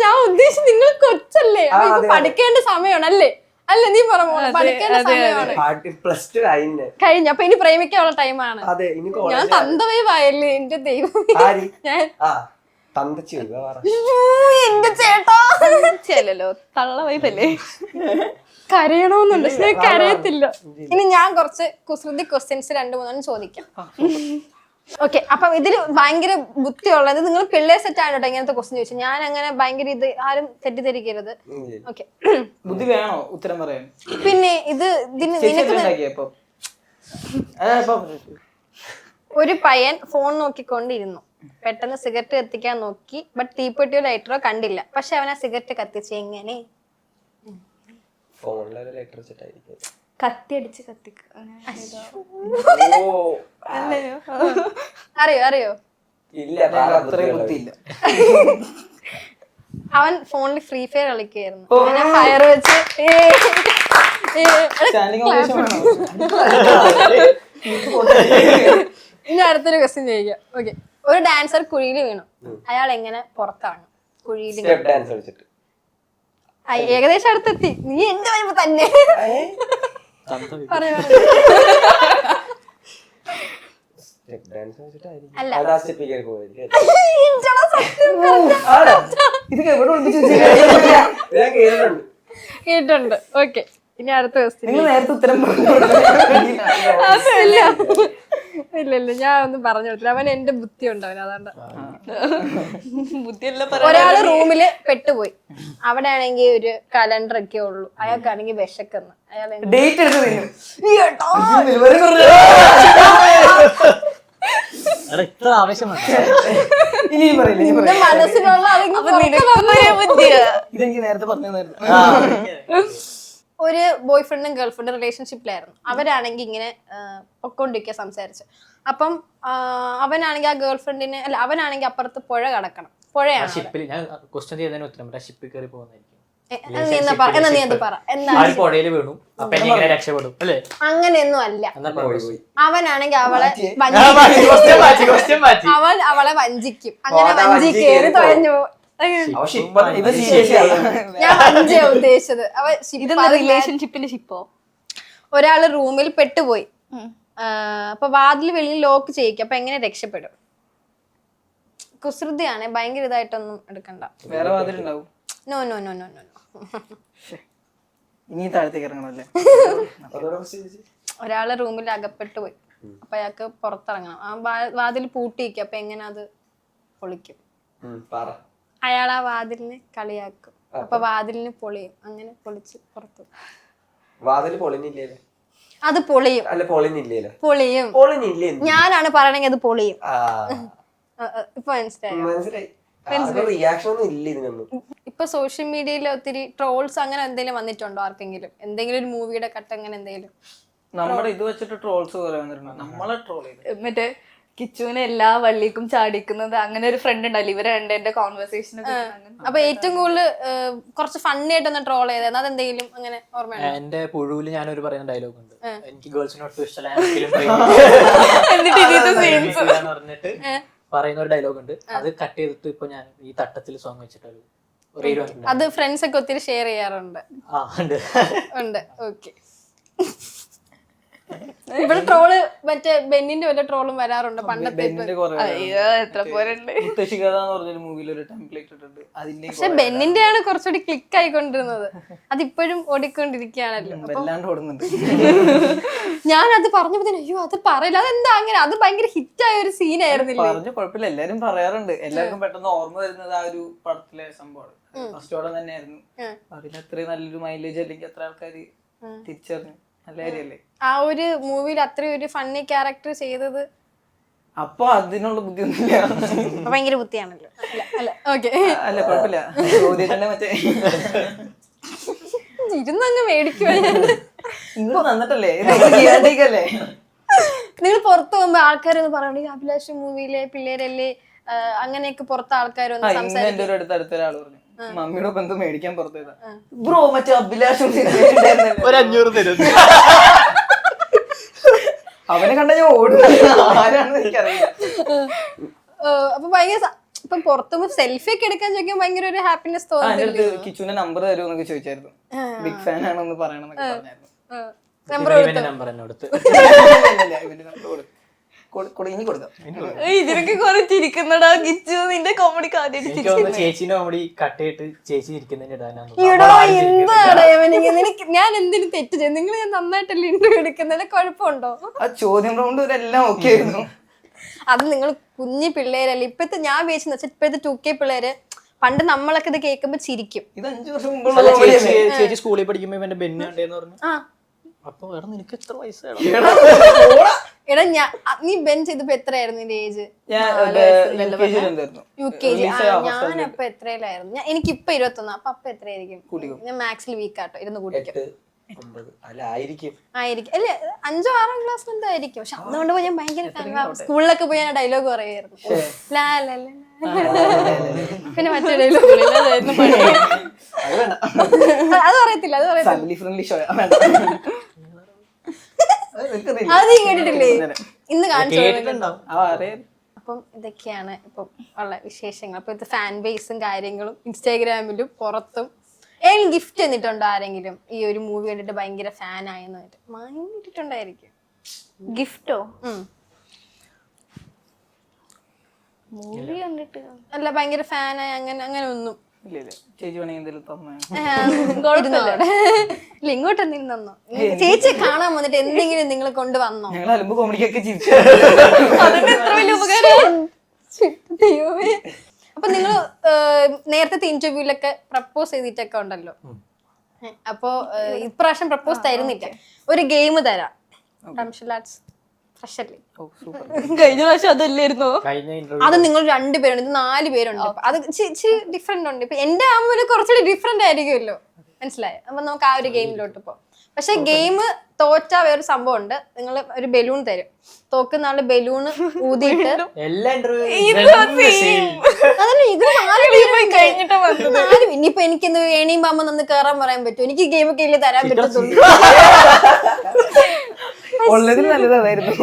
ഞാൻ ഉദ്ദേശിച്ചു നിങ്ങൾ കൊച്ചല്ലേ, പഠിക്കേണ്ട സമയമാണല്ലേ? അല്ല നീ പറഞ്ഞു പഠിക്കേണ്ട സമയമാണ്. കഴിഞ്ഞ അപ്പൊ ഇനി പ്രേമിക്കാനുള്ള ടൈമാണ്. ഞാൻ തന്തവൈവായല്ലേ എന്റെ ദൈവം. എന്റെ ചേട്ടാ ചെല്ലോ തള്ള വൈബല്ലേ. കരയണോന്നുണ്ട്, പക്ഷെ കരയത്തില്ല. ഇനി ഞാൻ കുറച്ച് കുസൃതി ക്വസ്റ്റ്യൻസ് 2-3 ചോദിക്കാം. ഓക്കെ, അപ്പം ഇതില് ഭയങ്കര ബുദ്ധിയുള്ളത് നിങ്ങൾ പിള്ളേർ സെറ്റ് ആയിട്ടോ ഇങ്ങനത്തെ ക്വസ്റ്റ്യൻ ചോദിച്ചു. ഞാൻ അങ്ങനെ ഭയങ്കര ഇത് ആരും തെറ്റിദ്ധരിക്കരുത്. ഓക്കെ, ബുദ്ധി വേണോ ഉത്തരം പറയാൻ? പിന്നെ ഇത് ഒരു പയ്യൻ ഫോൺ നോക്കിക്കൊണ്ടിരുന്നു. പെട്ടെന്ന് സിഗരറ്റ് കത്തിക്കാൻ നോക്കി, ബട്ട് തീപ്പെട്ടിയോ ലൈറ്ററോ കണ്ടില്ല. പക്ഷെ അവൻ ആ സിഗരറ്റ് കത്തിച്ച് എങ്ങനെ? കത്തി അടിച്ച് അറിയോ? ഇല്ല, അത്രയും ബുദ്ധിയില്ല. അവൻ ഫോണിൽ ഫ്രീ ഫയർ കളിക്കുകയായിരുന്നു. അങ്ങനെ ഫയർ വെച്ച് സ്റ്റാൻഡിങ് ഓവേഷൻ വേണോ? ഇനി അടുത്തൊരു ക്വസ്റ്റ്യൻ ചോദിക്കാം. ഓക്കെ, ഒരു ഡാൻസർ കുഴിയിൽ വീണു, അയാൾ എങ്ങനെ പുറത്തിറങ്ങും? കുഴിയിൽ സ്റ്റെപ്പ് ഡാൻസ് കളിച്ചിട്ട്. ഏകദേശം അടുത്തെത്തി. നീ എന്റെ വരുമ്പോ തന്നെ പറയാ. സ്റ്റെപ്പ് ഡാൻസ് കളിച്ചിട്ടായിരിക്കും. അല്ല. അതാ സ്റ്റെപ്പ് കയറി പോയത്. ഇഞ്ചടാ സത്യം ഇതൊക്കെ എവിടെ വിളിച്ചു ഞാൻ കേട്ടിട്ടുണ്ട്. കേട്ടുണ്ട്. ഓക്കെ, ഇനി അടുത്ത ക്വസ്റ്റ്യൻ. നിങ്ങൾ നേരത്തെ ഉത്തരം പറഞ്ഞു. ഇല്ല ഞാൻ ഒന്നും പറഞ്ഞു കൊടുത്തില്ല. അവൻ എന്റെ ബുദ്ധി ഉണ്ടവൻ, അതുകൊണ്ട്. ബുദ്ധിയല്ല ഒരാള് റൂമില് പെട്ടുപോയി. അവിടെ ആണെങ്കിൽ ഒരു കലണ്ടർ ഒക്കെ ഉള്ളൂ. അയാൾക്കാണെങ്കിൽ വിശക്കുന്നു. അയാൾ ഡേറ്റ് എടുത്ത് തിന്നും. ഇത്ര ആവശ്യമാണ്. ഇനി പറയില്ല, ഇനി പറയില്ല. മനസ്സിലുള്ള ഇതെനിക്ക് നേരത്തെ പറഞ്ഞായിരുന്നു. ഒരു ബോയ് ഫ്രണ്ടും ഗേൾ ഫ്രണ്ടും റിലേഷൻഷിപ്പിലായിരുന്നു. അവരാണെങ്കിൽ ഇങ്ങനെ പൊക്കോണ്ടിരിക്കുക സംസാരിച്ച്. അപ്പം അവനാണെങ്കിൽ ആ ഗേൾ ഫ്രണ്ടിന് അല്ല, അവനാണെങ്കിൽ അപ്പുറത്ത് പുഴ കടക്കണം. പുഴയാണ്. ഷിപ്പിൽ ഞാൻ ക്വസ്റ്റ്യൻ ചെയ്തതിന് ഉത്തരം ഷിപ്പിൽ കയറി പോകുന്നതായിരിക്കും. എന്നാ നീ എന്ത് പറ. എന്താ പുഴയിൽ വീണു, അപ്പൊ എങ്ങനെ രക്ഷപ്പെടും അല്ലേ? അങ്ങനെയൊന്നും അല്ല. അവനാണെങ്കിൽ അവളെ അവൻ അവളെ വഞ്ചിക്കും. അങ്ങനെ വഞ്ചി കയറി തുഴഞ്ഞു പോകും. ഞാൻ വഞ്ചിയാ ഉദ്ദേശിച്ചത്. റിലേഷൻഷിപ്പിന്റെ ഷിപ്പോ? ഒരാള് റൂമിൽ പെട്ടുപോയി. അപ്പൊ വാതിൽ വെളിയിൽ ലോക്ക് ചെയ്യിക്കും. അപ്പൊ എങ്ങനെ രക്ഷപ്പെടും? കുസൃതിയാണ്, ഭയങ്കര ഇതായിട്ടൊന്നും എടുക്കണ്ട. വേറെ വാതിലുണ്ടാവും. No no no no no. ഇനി താഴത്തേക്ക് ഇറങ്ങണല്ലേ? ഒരാള് റൂമിൽ അകപ്പെട്ടു പോയി. അപ്പൊ അയാൾക്ക് പുറത്തിറങ്ങണം. ആ വാതിൽ പൂട്ടിയിരിക്കും. അപ്പൊ എങ്ങനെ അത് പൊളിക്കും? അയാൾ ആ വാതിലിന് കളിയാക്കും. അപ്പൊ വാതിലിന് പൊളിയും. അങ്ങനെ പൊളിച്ച് പുറത്തു. വാതില് പൊളിഞ്ഞില്ലേ? അത് പൊളിയും. അല്ല പൊളിഞ്ഞില്ലേ? പൊളിയും. പൊളിഞ്ഞില്ലേ? ഞാനാണ് പറയണെങ്കിൽ അത് പൊളിയും. ഇപ്പൊ മനസ്സിലായി. റിയാക്ഷൻ ഒന്നും ഇല്ല ഇതിനൊന്നും. ഇപ്പൊ സോഷ്യൽ മീഡിയയിൽ ഒത്തിരി ട്രോൾസ് അങ്ങനെ എന്തെങ്കിലും വന്നിട്ടുണ്ടോ ആർക്കെങ്കിലും? എന്തെങ്കിലും ഒരു മൂവിയുടെ കട്ട് അങ്ങനെ എന്തെങ്കിലും? നമ്മുടെ ഇത് വെച്ചിട്ട് ട്രോൾസ് കുറെ വന്നിട്ടുണ്ട്. നമ്മളെ ട്രോൾ ചെയ്ത് മറ്റേ കിച്ചുവിനെ എല്ലാ വള്ളിക്കും ചാടിക്കുന്നത് അങ്ങനെ ഒരു ഫ്രണ്ട് ഉണ്ടല്ലോ. ഇവരെ രണ്ടേന്റെ കോൺവെർസേഷൻ. അപ്പൊ ഏറ്റവും കൂടുതൽ കുറച്ച് ഫണ്ണി ആയിട്ടൊന്ന് ട്രോൾ ചെയ്തത് അതെന്തെങ്കിലും അങ്ങനെ ഓർമ്മയുണ്ടോ? എന്റെ പുഴുവില് ഞാനൊരു പറയുന്ന ഡയലോഗ് ഉണ്ട്, എനിക്ക് ഗേൾസിനോട്ട് ഇഷ്ടമല്ല പറഞ്ഞിട്ട് പറയുന്ന ഒരു ഡയലോഗ് ഉണ്ട്. അത് കട്ട് ചെയ്തിട്ട് ഇപ്പൊ ഞാൻ ഈ തട്ടത്തിൽ സോങ് വെച്ചിട്ടൊരു റീൽ വന്നിട്ടുണ്ട്. അത് ഫ്രണ്ട്സ് ഒക്കെ ഒത്തിരി ഷെയർ ചെയ്യാറുണ്ട്. ഉണ്ട്. ഓക്കെ. ഇവിടെ ട്രോള് മറ്റേ ബെന്നിന്റെ വല്ല ട്രോളും വരാറുണ്ട് പണ്ടത്തെ. എത്ര പോരുണ്ട്. മുത്തശ്ശികഥ എന്ന് പറഞ്ഞൊരു മൂവിയിൽ ഒരു ടെംപ്ലേറ്റ് ഇട്ടിട്ടുണ്ട്. അതിന്റെ പക്ഷെ ബെന്നിന്റെ ആണ് കുറച്ചുകൂടി ക്ലിക്ക് ആയിക്കൊണ്ടിരുന്നത്. അതിപ്പോഴും ഓടിക്കൊണ്ടിരിക്കുകയാണല്ലോ. വല്ലാണ്ട് ഓടുന്നുണ്ട്. ഞാനത് പറഞ്ഞപ്പോ അയ്യോ അത് പറയില്ല, അതെന്താ അങ്ങനെ? അത് ഭയങ്കര ഹിറ്റായ ഒരു സീനായിരുന്നില്ലേ? പറഞ്ഞു കുഴപ്പമില്ല, എല്ലാരും പറയാറുണ്ട്. എല്ലാവർക്കും പെട്ടെന്ന് ഓർമ്മ വരുന്നത് ആ ഒരു പടത്തിലെ സംഭവമാണ്. ഫസ്റ്റ് ഓടം തന്നെയായിരുന്നു. അതിന് അത്രയും നല്ലൊരു മൈലേജ് അല്ലെങ്കിൽ അത്ര ആൾക്കാര് തിരിച്ചറിഞ്ഞു. നല്ല കാര്യല്ലേ ആ ഒരു മൂവിയിൽ അത്രയും ഒരു ഫണ്ണി ക്യാരക്ടർ ചെയ്തത്? അപ്പൊ അതിനുള്ള ബുദ്ധിയൊന്നുമില്ല. ഭയങ്കര ബുദ്ധിയാണല്ലോ. ഓക്കെ, അല്ല കുഴപ്പമില്ല. ചോദ്യത്തിന്റെ മറ്റേ ഇരുന്നങ്ങ് മേടിക്കുവാ. ഇങ്ങോട്ട് തന്നിട്ടല്ലേ ചെയ്യാണ്ടേക്കല്ലേ? നിങ്ങൾ പുറത്തു പോകുമ്പോ ആൾക്കാരൊന്ന് പറയണേ അഭിലാഷ് മൂവിയിലെ പിള്ളേരല്ലേ അങ്ങനെയൊക്കെ പുറത്തെ ആൾക്കാരൊന്ന് സംസാരിക്കും. എന്റെ ഒരു അടുത്ത ഒരാള് പറഞ്ഞു മമ്മിയുടെ ഒപ്പം എന്തോ മേടിക്കാൻ പുറത്തേതാ ബ്രോ മറ്റേ അഭിലാഷ് ഒരു 500 തരും. അവനെ കണ്ട ഞാൻ ഓടുന്നത് ആരാണെന്ന് എനിക്കറിയില്ല. അപ്പൊ ഭയങ്കര ഇപ്പൊ പുറത്തുമ്പോ സെൽഫി ഒക്കെ എടുക്കാൻ ചോദിക്കാൻ ഭയങ്കര ഒരു ഹാപ്പിനെസ് തോന്നുന്നു. കിച്ചുവിന്റെ നമ്പർ തരുമെന്നൊക്കെ ചോദിച്ചായിരുന്നു. ബിഗ് ഫാൻ ആണെന്ന് പറയണമെന്നൊക്കെ പറഞ്ഞായിരുന്നു. ഇതിനൊക്കെ കുറെ ചിരിക്കുന്നടാ കിച്ചു. നിന്റെ കോമഡി ചേച്ചിന്റെ കോമഡി കട്ട് ചെയ്തിട്ട് ചേച്ചി ഇരിക്കുന്നതിന് ഞാൻ എന്തിനു തെറ്റ് ചെയ്തു? നിങ്ങൾ ഞാൻ നന്നായിട്ടല്ലേ ഇന്റർവ്യൂ എടുക്കുന്നത്, കുഴപ്പമുണ്ടോ? ആ ചോദ്യം റൗണ്ട് എല്ലാം ഓക്കെ ആയിരുന്നു. അത് നിങ്ങൾ കുഞ്ഞു പിള്ളേരല്ലേ ഇപ്പഴത്തെ. ഞാൻ വിചാരിച്ചെന്ന് വെച്ചാൽ ഇപ്പഴത്തെ 2K പിള്ളേര് പണ്ട് നമ്മളൊക്കെ ഇത് കേൾക്കുമ്പോ ചിരിക്കും. ഇത് 5 വർഷം മുമ്പ് ചേച്ചി സ്കൂളിൽ പഠിക്കുമ്പോ എന്റെ ബെന്ന് കണ്ടേന്ന് പറഞ്ഞു. അപ്പൊ എടാ നിനക്ക് എത്ര വയസ്സാണ്? എടാ നീ ബെൻ ചെയ്തപ്പോ എത്രയായിരുന്നു നിന്റെ ഏജ്? UKG. ഞാനപ്പൊ എത്രയിലായിരുന്നു? എനിക്കിപ്പൊ 21. അപ്പൊ എത്രയായിരിക്കും? ഞാൻ മാത്സിൽ വീക്ക് ആട്ടോ. ഇരുന്ന് കൂട്ടിക്കും. ആയിരിക്കും അല്ലെ 5-6 ക്ലാസ്സിൽ എന്തായിരിക്കും. പക്ഷെ അതുകൊണ്ട് പോയി ഞാൻ ഭയങ്കര സ്കൂളിലൊക്കെ പോയി ഞാൻ ഡയലോഗ് പറയായിരുന്നു. പിന്നെ മറ്റേ dialogue അത് പറയത്തില്ല, അത് പറയത്തില്ല. ഫാമിലി ഫ്രണ്ട്ലി ഷോ അത് നീ കേട്ടിട്ടില്ലേ? ഇന്ന് കാണിച്ചു. അപ്പം ഇതൊക്കെയാണ് ഇപ്പം ഉള്ള വിശേഷങ്ങൾ. അപ്പൊ ഇത് ഫാൻ ബേസും കാര്യങ്ങളും ഇൻസ്റ്റാഗ്രാമിലും പുറത്തും. ഏതെങ്കിലും ഗിഫ്റ്റ് തന്നിട്ടുണ്ടോ ആരെങ്കിലും ഈ ഒരു മൂവി കണ്ടിട്ട് ഭയങ്കര ഫാൻ ആയെന്ന് വാങ്ങിയിട്ടുണ്ടായിരിക്കും? ഗിഫ്റ്റോ? മൂവി കണ്ടിട്ട് അല്ല, ഭയങ്കര ഫാനായി അങ്ങനെ അങ്ങനെ ഒന്നും? ഇല്ല ചേച്ചി വേണമെങ്കിൽ എന്തെങ്കിലും തന്നേ. ഇല്ല, ഇങ്ങോട്ട് എന്തെങ്കിലും തന്നോ? ചേച്ചി കാണാൻ വന്നിട്ട് എന്തെങ്കിലും നിങ്ങൾ കൊണ്ടുവന്നോ? ഞങ്ങൾ അലുമ്പ് കോമഡിക്കൊക്കെ ചിരിച്ചു. അതിന് എത്ര വലിയ ഉപകാരം. ദൈവമേ. അപ്പൊ നിങ്ങൾ നേരത്തെ ഇന്റർവ്യൂലൊക്കെ പ്രപ്പോസ് ചെയ്തിട്ടൊക്കെ ഉണ്ടല്ലോ. അപ്പൊ ഇപ്രാവശ്യം പ്രപ്പോസ് തരുന്നില്ല. ഒരു ഗെയിം തരാം. കഴിഞ്ഞ പ്രാവശ്യം അതല്ലായിരുന്നോ? അത് നിങ്ങൾ 2 പേരുണ്ട്, ഇത് 4 പേരുണ്ട്. അത് ഡിഫറെന്റ് ഉണ്ട്. ഇപ്പൊ എന്റെ ആവുമ്പോൾ കുറച്ചുകൂടി ഡിഫറെന്റ് ആയിരിക്കുമല്ലോ, മനസ്സിലായോ? അപ്പൊ നമുക്ക് ആ ഒരു ഗെയിമിലോട്ട് പോവാം. പക്ഷെ ഗെയിം തോറ്റാ വേറൊരു സംഭവം ഉണ്ട്. നിങ്ങൾ ഒരു ബലൂൺ തരും. തോക്കുന്ന ആള് ബലൂണ് ഊതിയിട്ട് ഇനിയിപ്പൊ എനിക്കിന്ന് വേണിയും പാമ്പ നിന്ന് കേറാൻ പറയാൻ പറ്റും? എനിക്ക് ഗെയിം ഒക്കെ ഇല്ലേ തരാൻ പറ്റത്തുള്ളൂ. ഉള്ളതിൽ നല്ലത് അതായിരുന്നു.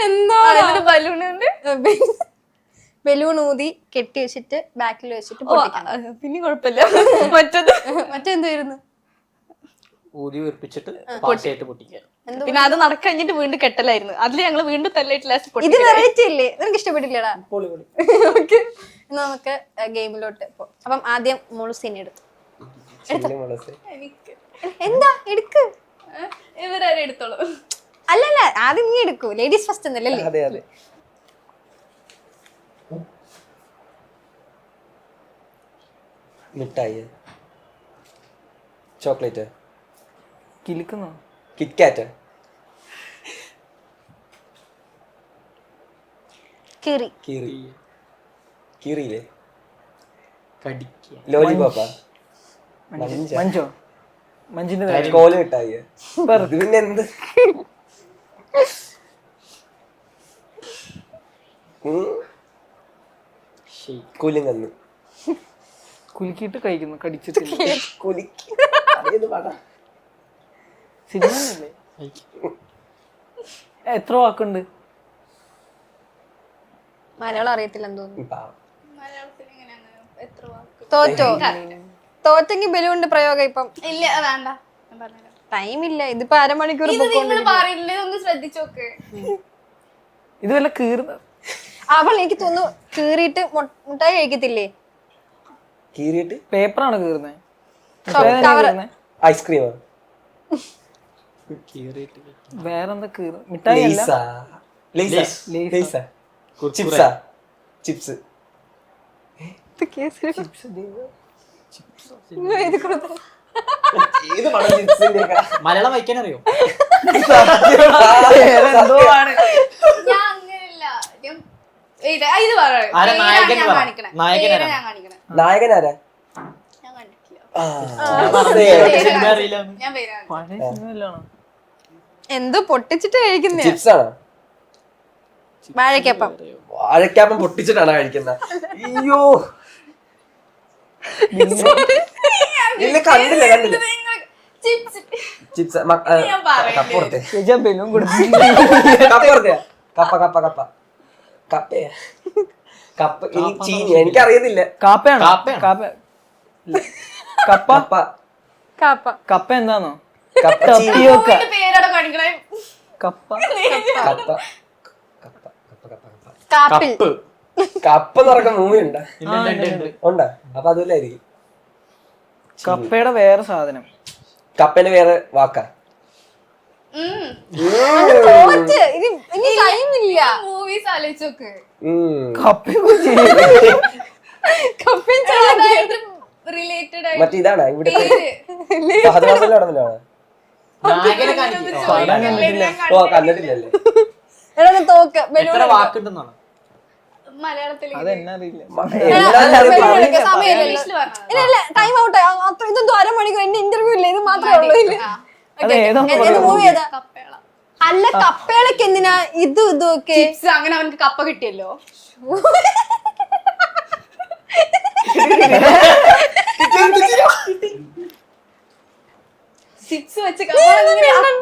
എന്താ ബലൂൺ ഊതി കെട്ടി വെച്ചിട്ട് ബാക്കിൽ വെച്ചിട്ട് പിന്നെ കുഴപ്പമില്ല. മറ്റെന്തായിരുന്നു? ഊതി വീർപ്പിച്ചിട്ട് പാശയായിട്ട് പൊട്ടിക്കുക. പിന്നെ അത് നടക്കഴിഞ്ഞിട്ട് വീണ്ടും കെട്ടലായിരുന്നു. അതിൽ ഞങ്ങള് വീണ്ടും തല്ലായിട്ട് ലാസ്റ്റ് ഇത് വെറൈറ്റി അല്ലേ? നിനക്ക് ഇഷ്ടപ്പെട്ടില്ലടാ? ഓക്കെ, എന്നാ നമുക്ക് ഗെയിമിലോട്ട് പോ. അപ്പം ആദ്യം മോള് സീൻ എടുത്തു. എന്താ എടുക്ക്? ഇവരാരും എടുത്തോളൂ. അല്ലല്ല, ആദ്യം നീ എടുക്കൂ. ലേഡീസ് ഫസ്റ്റ് എന്നല്ലേ? അതെ അതെ. മിഠായി, ചോക്ലേറ്റ്, കിളിക്കുന്നോ? കിറ്റ്കാറ്റ്, കീറി കീറി, കീറിയില്ലേ, കടിക്കുക, ലോലിപോപ്പ, മഞ്ചോ? മഞ്ചിന്റെ കോല് മിഠായി. പിന്നെ എന്ത്? കുലുങ്ങന്ന് കുലുക്കിയിട്ട് കഴിക്കുന്നു, കടിച്ചിട്ട്. സിനിമ എത്ര വാക്കുണ്ട്? മലയാളം അറിയത്തില്ലെന്ന് തോന്നുന്നു. തോറ്റോ? തോറ്റെങ്കിൽ ബലൂണിന്റെ പ്രയോഗം ഇപ്പം ഇല്ല, വേണ്ട, ടൈം ഇല്ല. ഇതിപ്പോ അരമണിക്കൂർ ഒന്ന് ശ്രദ്ധിച്ചോക്ക്. ഇത് വല്ല കീറുന്ന അവൾ എനിക്ക് തോന്നുന്നു കീറിയിട്ട് മുട്ടായി കഴിക്കത്തില്ലേ? കീറിയിട്ട് പേപ്പറാണ് കീറുന്നത്. ഐസ്ക്രീമോ? വേറെന്താ കീറ? മിഠായി അല്ല. ചിപ്സാ? ചിപ്സ്. മലയാളം വായിക്കാൻ അറിയോ? എന്തോ ആണ്. ഞാൻ അങ്ങനെയല്ല. ഇത് നായകനാരാ? എന്തോ പൊട്ടിച്ചിട്ട് കഴിക്കുന്ന ചിപ്സാണോ? വാഴക്കപ്പം. വാഴക്കാപ്പം പൊട്ടിച്ചിട്ടാണ് കഴിക്കുന്നത്. അയ്യോ, ഇല്ല, കണ്ടില്ല കണ്ടില്ല. ചിപ്സ് കപ്പുറത്തെ ബലൂൺ കൊടുത്തു. കപ്പുറത്തെയാ? കപ്പ കപ്പ കപ്പ കപ്പയാ? കപ്പ ചീനി എനിക്കറിയത്തില്ല. കാപ്പയാണോ? കാപ്പ കപ്പ കാപ്പ. കപ്പ എന്താന്നോ? കപ്പ പേരോടെ കാണിക്കണേ. കപ്പ കപ്പ കാപ്പിൽ കപ്പ തുറക്ക മൂവി ഉണ്ടാ? ഉണ്ടാ? അപ്പൊ അതുപോലായിരിക്കും. കപ്പയുടെ വേറെ സാധനം. കപ്പേന്റെ വേറെ വാക്കാ? ഇനി ടൈം ഇല്ല. മൂവീസ് ആലോചിച്ചോക്ക്. റിലേറ്റഡ് ആയിട്ട് മറ്റേ ഇതാണ് ഇവിടെ നടന്നില്ലാണ്. ഓ, കണ്ടിട്ടില്ലല്ലേ? തോക്ക് വാക്കുണ്ടെന്നാണ് മലയാളത്തിൽ അതെന്നറിയില്ല. സമയമില്ലല്ലോ. Time out. ഇതെന്തോ അരമണിക്കൂർ. എന്റെ ഇന്റർവ്യൂ ഇല്ല, ഇത് മാത്രമേ ഉള്ളൂ. മൂവി ഏതാ? അല്ല കപ്പകളൊക്കെ എന്തിനാ ഇതും ഒക്കെ ചിപ്സ് അങ്ങനെ അവനക്ക് കപ്പ കിട്ടിയല്ലോ. ചിപ്സ് വെച്ച്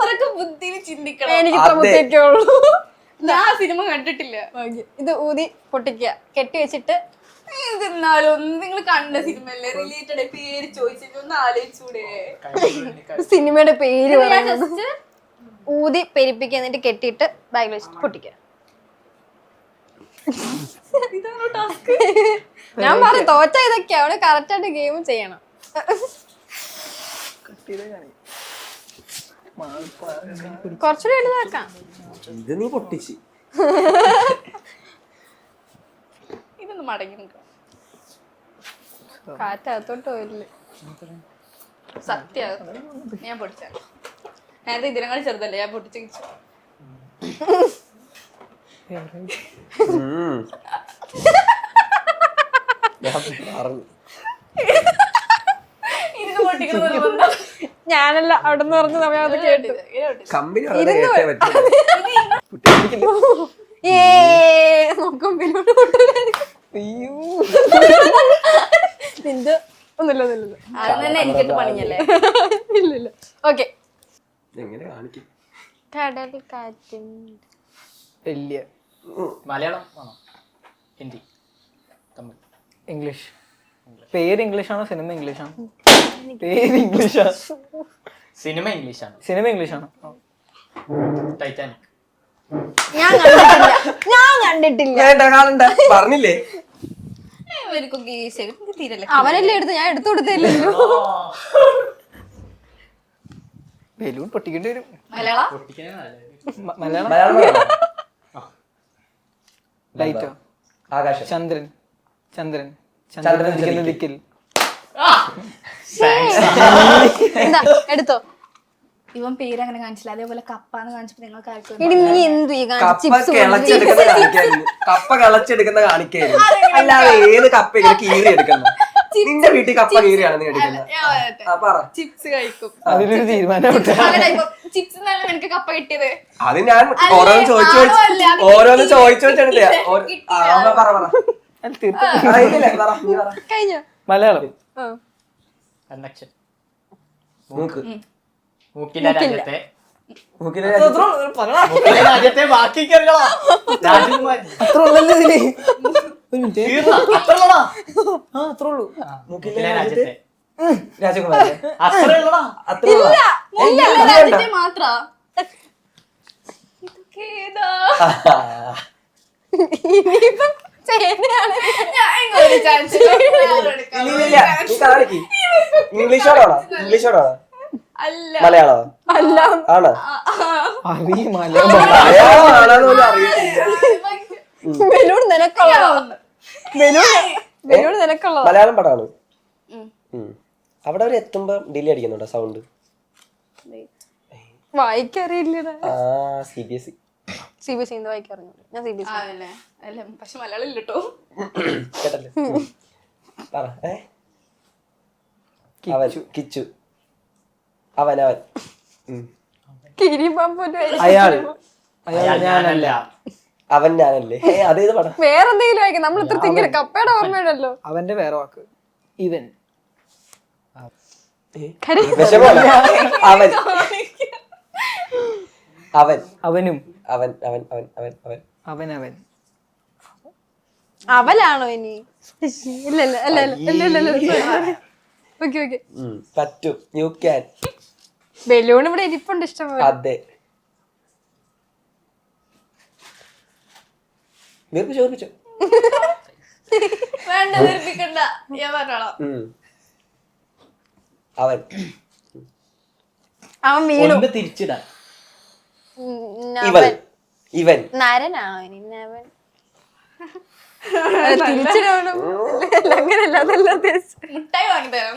അത്രക്ക് ബുദ്ധിയിൽ ചിന്തിക്കണം. എനിക്ക് ബുദ്ധിയൊക്കെ ഉള്ളൂ. ഞാൻ സിനിമ കണ്ടിട്ടില്ല. ഇത് ഊതി പൊട്ടിക്കുക, കെട്ടി വെച്ചിട്ട്. എന്നാലും നിങ്ങൾ കണ്ട സിനിമയല്ലേ, റിലേറ്റഡ് പേര് ചോദിച്ചിട്ട് ഒന്ന് ആലോചിച്ചൂടെ? സിനിമയുടെ പേര് പറയുന്നത് ഊതി പെരിപ്പിക്കുക, എന്നിട്ട് കെട്ടിയിട്ട് ബാഗിൽ വെച്ചിട്ട് പൊട്ടിക്കുക. ഞാൻ പറഞ്ഞു തോറ്റ ഇതൊക്കെയാ, അവിടെ കറക്റ്റ് ആയിട്ട് ഗെയിം ചെയ്യണം. കുറച്ചുകൂടി എഴുതാക്കാം. ഇത് നീ പൊട്ടിച്ച് ഇതൊന്ന് മടങ്ങി നിൽക്കാം. കാറ്റകത്തോട്ട് പോയില്ലേ? സത്യം ഞാൻ പൊട്ടിച്ച നേരത്തെ ഇതിനങ്ങൾ ചെറുതല്ലേ, ഞാൻ പൊട്ടിച്ചു. ഇതിന് പൊട്ടിക്കുന്നത് ഞാനല്ല അവിടെ നിന്ന് പറഞ്ഞ സമയം അത് കേട്ടു. കമ്പനി നോക്കും നിന്റെ ഒന്നുമില്ല. അത് തന്നെ എനിക്കിട്ട് പണിഞ്ഞല്ലേ. ഇല്ല. ഓക്കെ. എങ്ങനെ കാണിക്കും? കടൽ കാറ്റും വലിയ മലയാളം ആണോ ഹിന്ദി തമിഴ് ഇംഗ്ലീഷ്. പേര് ഇംഗ്ലീഷാണോ സിനിമ ഇംഗ്ലീഷാണോ? പേര് ഇംഗ്ലീഷാണ്, സിനിമ ഇംഗ്ലീഷാണ്. സിനിമ ഇംഗ്ലീഷാണോ? ടൈറ്റാനിക്. ഞാൻ കണ്ടിട്ടില്ല. കാണണ്ട പറഞ്ഞില്ലേ? തീരല്ലേ അവനല്ലേ എടുത്ത്, ഞാൻ എടുത്തു കൊടുത്തില്ലല്ലോ. ബലൂൺ പൊട്ടിക്കേണ്ടി വരും. മലയാളം മലയാളം. ലൈറ്റോ? ആകാശം. ചന്ദ്രൻ. ചന്ദ്രൻ ചന്ദ്രൻ ഉദിക്കുന്ന ദിക്കിൽ. എന്താ എടുത്തോ. ഇവൻ പേര് അങ്ങനെ കാണിച്ചില്ല, അതേപോലെ കപ്പാന്ന് കാണിച്ചപ്പോ നിങ്ങൾക്ക് ആർക്കും ഇനി നീ എന്തു ഈ കപ്പ കിളച്ചെടുക്കുന്ന കാണിക്കായിരുന്നു. കപ്പ കിളച്ചെടുക്കുന്ന കാണിക്കായിരുന്നു. അല്ലാതെ ഏത് കപ്പ ഇങ്ങനെ കീറി എടുക്കുന്ന? നിന്റെ വീട്ടിൽ കപ്പ കീറിയാണ് നീ എടുക്കുന്നത്. പറ. ചിപ്സ് കഴിക്കും. അതിലൊരു തീരുമാനം. ചിപ്സ് എന്നല്ല നിനക്ക് കപ്പ കിട്ടിയത്. അത് ഞാൻ ഓരോന്ന് ചോദിച്ചെടുത്തേ. പറ പറ. കഴിഞ്ഞോ? മലയാളം. കണ്ണക്ഷൻ. മൂക്ക്. മൂക്കിലെ രാജ്യത്തെ മൂക്കിലെ രാജ്യത്തെ ബാക്കി രാജകുമാരൻ. അത്ര ഉള്ളല്ലോ ഇതില്. ഒരു മിനിറ്റ്. അത്ര ഉള്ളൂ. മൂക്കിലെ രാജ്യത്തെ രാജകുമാരൻ. അത്ര ഉള്ളടാ. അത്ര രാജ്യത്തെ മാത്ര ഇതൊക്കെ ഏതാ? ഇനിയിപ്പം ചേനയാണ്. ഇംഗ്ലീഷോടാണോ? ഇംഗ്ലീഷോടാണോ? അല്ല മലയാളോ? അല്ല ആണോ? അറിയ മലയാളം. മലയാളമാണോന്ന് പോലും അറിയത്തില്ല. ബലൂൺ നിനക്കുള്ളതാണ്. ബലൂൺ നിനക്കുള്ളതാണ്. മലയാളം പടമാണ്. അവിടെ അവർ എത്തുമ്പോ ഡിലേ അടിക്കുന്നുണ്ടോ സൗണ്ട്? വായിക്കറിയില്ലടാ. CBSE. CBSE വായിക്കറിഞ്ഞു. ഞാൻ CBSE. അല്ല പക്ഷെ മലയാളം ഇല്ല കേട്ടോ. കേട്ടല്ലേ? പറ. അവൻ കിച്ചു. അവൻ അയാൾ ഞാനല്ല. അവൻ ഞാനല്ലേ? അതേത് പടം? വേറെന്തെങ്കിലും വായിക്കാം. നമ്മൾ ഇത്ര തിങ്ങനെ കപ്പയുടെ ഓർമ്മയുണ്ടല്ലോ. അവന്റെ വേറെ വാക്ക്. ഇവൻ. അവൻ അവൻ അവനും. അവൻ അവൻ അവൻ അവൻ അവൻ അവൻ അവൻ അവലാണോ ഇനി? ഇല്ല. ഓക്കെ. പറ്റും. You can. ബലൂൺ ഇവിടെ ഇരിപ്പുണ്ട് ഇഷ്ടംപോലെ. അതെ. ചോദിച്ചോ? വേണ്ട നിർമ്മിക്കണ്ട, ഞാൻ പറഞ്ഞോളാം. അവൻ വീണു. തിരിച്ചിടാൻ. ഇവൻ. ഇവൻ നരനാണോ ഇനി? നവൻ. തിരിച്ചിടണം. അങ്ങനെയല്ല, അതല്ല ഉദ്ദേശിച്ചത്. മുട്ടായി വാങ്ങി തരാം.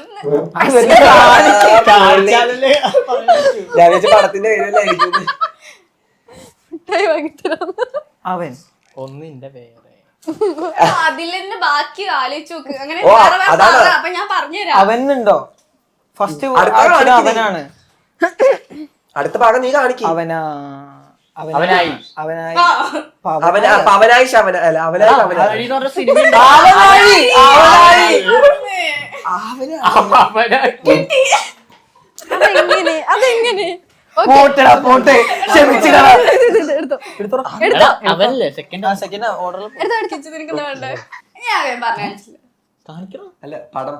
ഞാൻ പടത്തിന്റെ പേരല്ലായിരിക്കും. മുട്ടായി വാങ്ങിത്തരാം. അവൻ. ഒന്നിന്റെ പേര് അതിലെന്നെ ബാക്കി ആലോചിച്ച് നോക്ക്. അങ്ങനെ ഓ, വേറെ വേറെ അതാണ്. പറ. അപ്പൊ ഞാൻ പറഞ്ഞുതരാം. അവനുണ്ടോ? ഫസ്റ്റ് അടുത്ത കാണിക്ക് നീ. അവനാണ്. അടുത്ത ഭാഗം നീ കാണിക്കും. അവനാ. അവനായി അവനായി അവനായി ശവന അല്ല അവനായി അവനായി എന്ന് പറഞ്ഞ സിനിമ അതെങ്ങനെ പോട്ടെ ക്ഷമിച്ചു അവനല്ലേ സെക്കൻഡ് സെക്കൻഡ് ഓർഡർ കാണിക്കണം. അല്ല പടം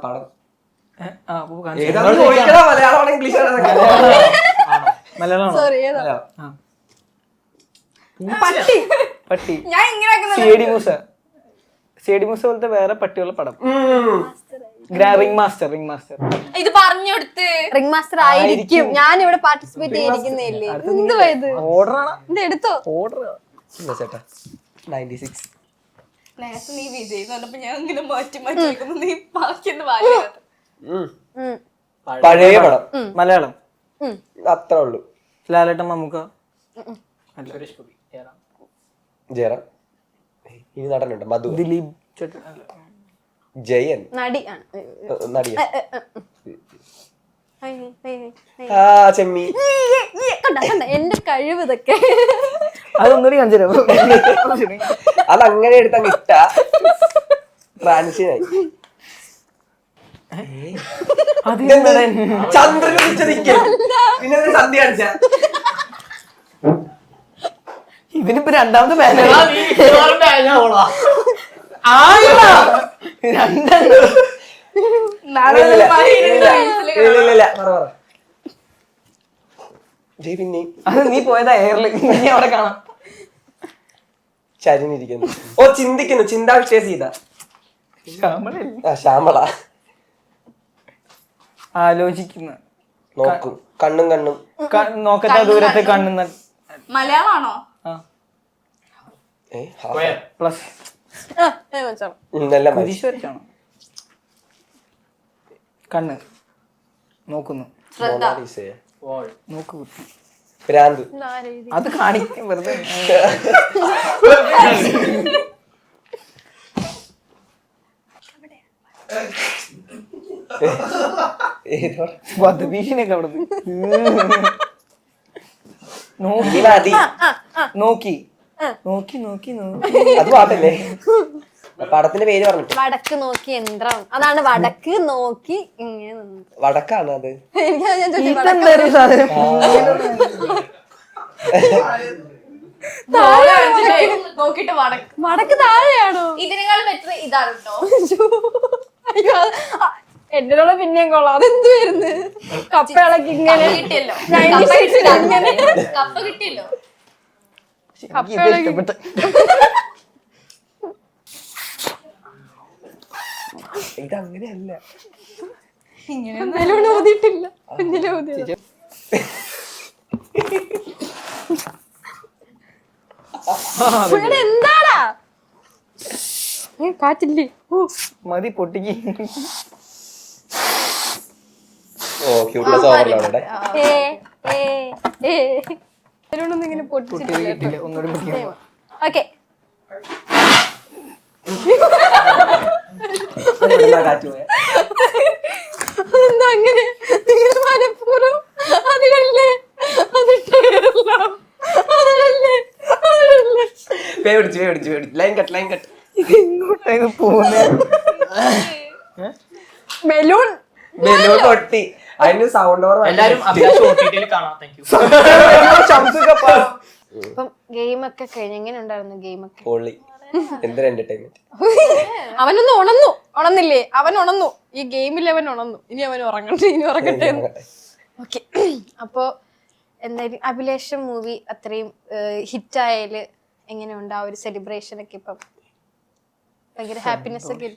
ഏതാണ് ചോദിക്കണ മലയാളമാണോ ഇംഗ്ലീഷാണോ മലയാളം സോറി പട്ടി ഞാൻ ഇങ്ങനെ സി ഡി മൂസ പോലത്തെ വേറെ പട്ടിയുള്ള പടം. റിംഗ് മാസ്റ്റർ ഇത് പറഞ്ഞു കൊടുത്ത് റിംഗ് മാസ്റ്റർ ആയിരിക്കും. ഞാൻ ഇവിടെ പാർട്ടിസിപ്പേറ്റ് ചെയ്തിരിക്കുന്നില്ലേ. എന്തുവാ ഇത്? ഓർഡറാണ്. ഇത് എടുത്തോ? ഓർഡർ ചേട്ടാ 96 നേരത്തെ നീ വിജയ് എന്ന് പറഞ്ഞപ്പോ ഞാൻ ഇങ്ങനെ മാറ്റി വെക്കുന്നു. നീ ബാക്കിയൊന്ന് വാങ്ങി പഴയ പടം മലയാളം. അത്രേ ഉള്ളൂ. ലാലേട്ടൻ മമ്മൂക്ക ജയറാം. ഇനി നടനുണ്ട് മധു, ദിലീപ് ജയൻ നടിയാണ്. നടിയ ചെമ്മി. കണ്ട എന്റെ കഴിവ് ഇതൊക്കെ. അതൊന്നുകൂടി കാണിച്ചു അതങ്ങനെ എടുത്തങ്ങ് ഇട്ട ട്രാൻസിനായി. ചന്ദ്രൻ പിന്നെ സന്ധ്യ കാണിച്ച ഇതിനിപ്പോ രണ്ടാമത്തെ ബാനർ പിന്നെ അത് നീ പോയതാ എയറിൽ. നീ അവിടെ കാണാം. ചരിഞ്ഞിരിക്കുന്നു. ഓ ചിന്തിക്കുന്നു. ചിന്താ വിഷയ സീത. ശ്യാമള. ആലോചിക്കുന്ന നോക്കും കണ്ണും നോക്കത്തെ ദൂരത്തെ കണ്ണുന്ന. മലയാളമാണോ? പ്ലസ് കുരിശ് കണ്ണ് നോക്കുന്നു. നോക്ക് കുത്തി ഭ്രാന്ത്. അത് കാണിക്കും വെറുതെ. വധഭീഷണിയൊക്കെ അവിടെ നോക്കി അത് പാട്ടല്ലേ? പടത്തിന്റെ പേര് പറഞ്ഞിട്ട് വടക്ക് നോക്കി യന്ത്രം. അതാണ് വടക്ക് നോക്കി ഇങ്ങനെ. വടക്കാണ് അത്. നോക്കിട്ട് വടക്ക് താഴെയാണോ? ഇതിനേക്കാൾ ബെറ്റർ ഇതാണ് കേട്ടോ. അയ്യോ എന്റെ പിന്നെയും കൊള്ളാം. അതെന്ത് വരുന്നു? കപ്പ ഇളക്കി ഇങ്ങനെ കിട്ടിയല്ലോ. കപ്പ കിട്ടിയല്ലോ. ഇഷ്ടപ്പെട്ട ഇതങ്ങനെയല്ല. ഇങ്ങനെ ഓതിയിട്ടില്ല. കുഞ്ഞിലെ ഓതിയത്. എന്താടാ കാറ്റില്ലേ? മതി പൊട്ടിക്ക്. ഓ ക്യൂട്ട്നെസ് ഓവർലോഡ്. ഇങ്ങനെ പൊട്ടിച്ചിട്ടില്ല. ഒന്നുകൂടി പൊട്ടിക്കണം. ഓക്കെ എന്താ അങ്ങനെ മനപ്പൂർവ്വം അതിലല്ലേ ലൈൻ കട്ട് ഇങ്ങോട്ടേക്ക് പോകുന്നേ. ബലൂൺ പൊട്ടി. അതിന് സൗണ്ട് ഓവർ. എല്ലാരും അഭിലാഷ് OTT-ൽ കാണാം. Thank you. ഇപ്പം ഗെയിം ഒക്കെ കഴിഞ്ഞ് എങ്ങനെ ഉണ്ടായിരുന്നു? ഗെയിം ഒക്കെ എന്തൊരു എന്റർടൈൻമെന്റ്. അവനൊന്ന് ഉണന്നില്ലേ? അവൻ ഉണന്നു. ഈ ഗെയിമിൽ അവൻ ഉണന്നു. ഇനി അവൻ ഉറങ്ങട്ടെ. ഓക്കെ. അപ്പോ എന്തായാലും അഭിലാഷം മൂവി അത്രയും ഹിറ്റായാല് എങ്ങനെയുണ്ട് ആ ഒരു സെലിബ്രേഷൻ ഒക്കെ? ഇപ്പം ഭയങ്കര ഹാപ്പിനെസ് ഒക്കെ.